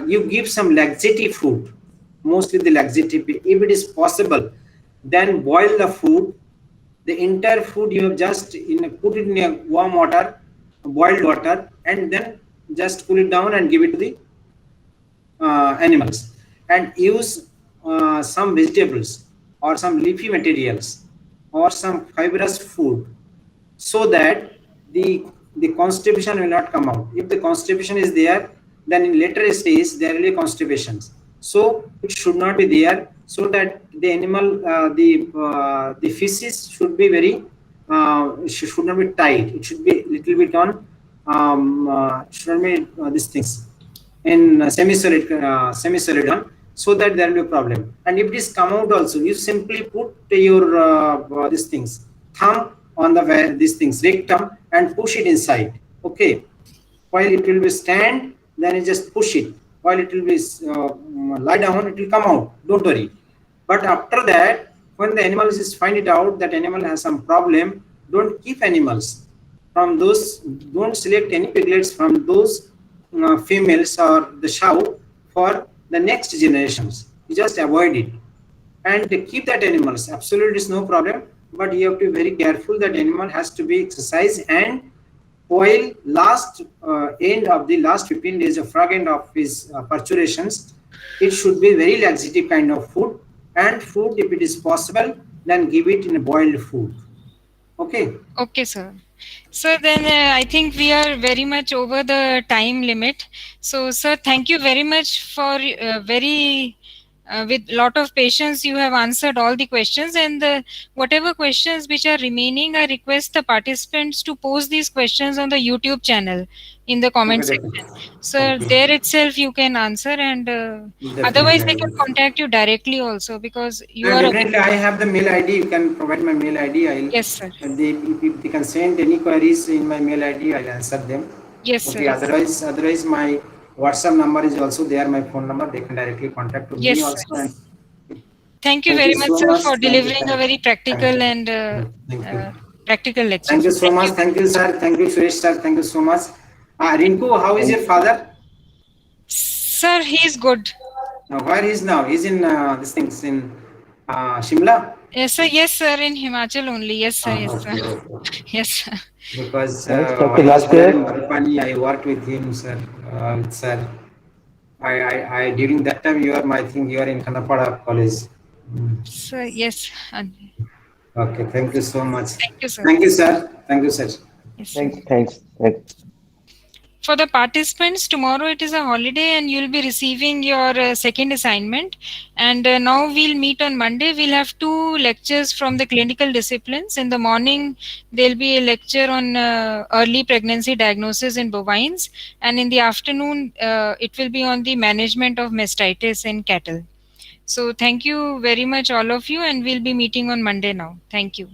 You give some laxative food, mostly the laxative. If it is possible, then boil the food. The entire food you have just put it in a warm water, boiled water, and then just cool it down and give it to the animals, and use some vegetables or some leafy materials or some fibrous food, so that the constipation will not come out. If the constipation is there, then in later stage there will be constipations, so it should not be there, so that the animal the feces should be very should not be tight. It should be little bit on should not be these things in semi-solid one, so that there will be a problem. And if it is come out also, you simply put your these things thumb on the these things rectum and push it inside. Okay, while it will be stand, then you just push it. While it will be lie down, it will come out. Don't worry. But after that, when the animals is find it out that animal has some problem, don't keep animals from those. Don't select any piglets from those females or the sow for the next generations. You just avoid it and keep that animals. Absolutely is no problem, but you have to be very careful that animal has to be exercised, and while last end of the last 15 days of frog end of his parturations, it should be very laxative kind of food, and food, if it is possible, then give it in a boiled food. Okay. Okay, sir. So then I think we are very much over the time limit. So, sir, thank you very much for with lot of patience you have answered all the questions, and whatever questions which are remaining, I request the participants to post these questions on the YouTube channel in the comment section. So there itself you can answer, and otherwise they can contact you directly also, because you are definitely. I have the mail ID. You can provide my mail ID. I'll, yes, sir. If they can send any queries in my mail ID, I'll answer them. Yes, okay, sir. Otherwise, my WhatsApp number is also there. My phone number. They can directly contact yes, me sir. also. And thank you very much, so sir, much. for delivering a very practical and practical lecture. Thank you so much. Thank you, sir. Thank you, Suresh, sir. Thank you so much. Rinku, how is your father? Sir, he is good. Now, where he is now? He's in these things in Shimla. Yes, sir. Yes, sir. In Himachal only. Yes, sir. Yes, sir. Okay. Yes, sir. Because Dr. I was there in Naskar. Marupani, I worked with him, sir. Sir, I during that time I think you are in Kanapada College. Sir, yes. Okay, thank you so much. Thank you, sir. Thank you, sir. Thank you, sir. Yes, sir. Thanks. For the participants, tomorrow it is a holiday and you'll be receiving your second assignment. And now we'll meet on Monday. We'll have 2 lectures from the clinical disciplines. In the morning, there'll be a lecture on early pregnancy diagnosis in bovines. And in the afternoon, it will be on the management of mastitis in cattle. So thank you very much, all of you. And we'll be meeting on Monday now. Thank you.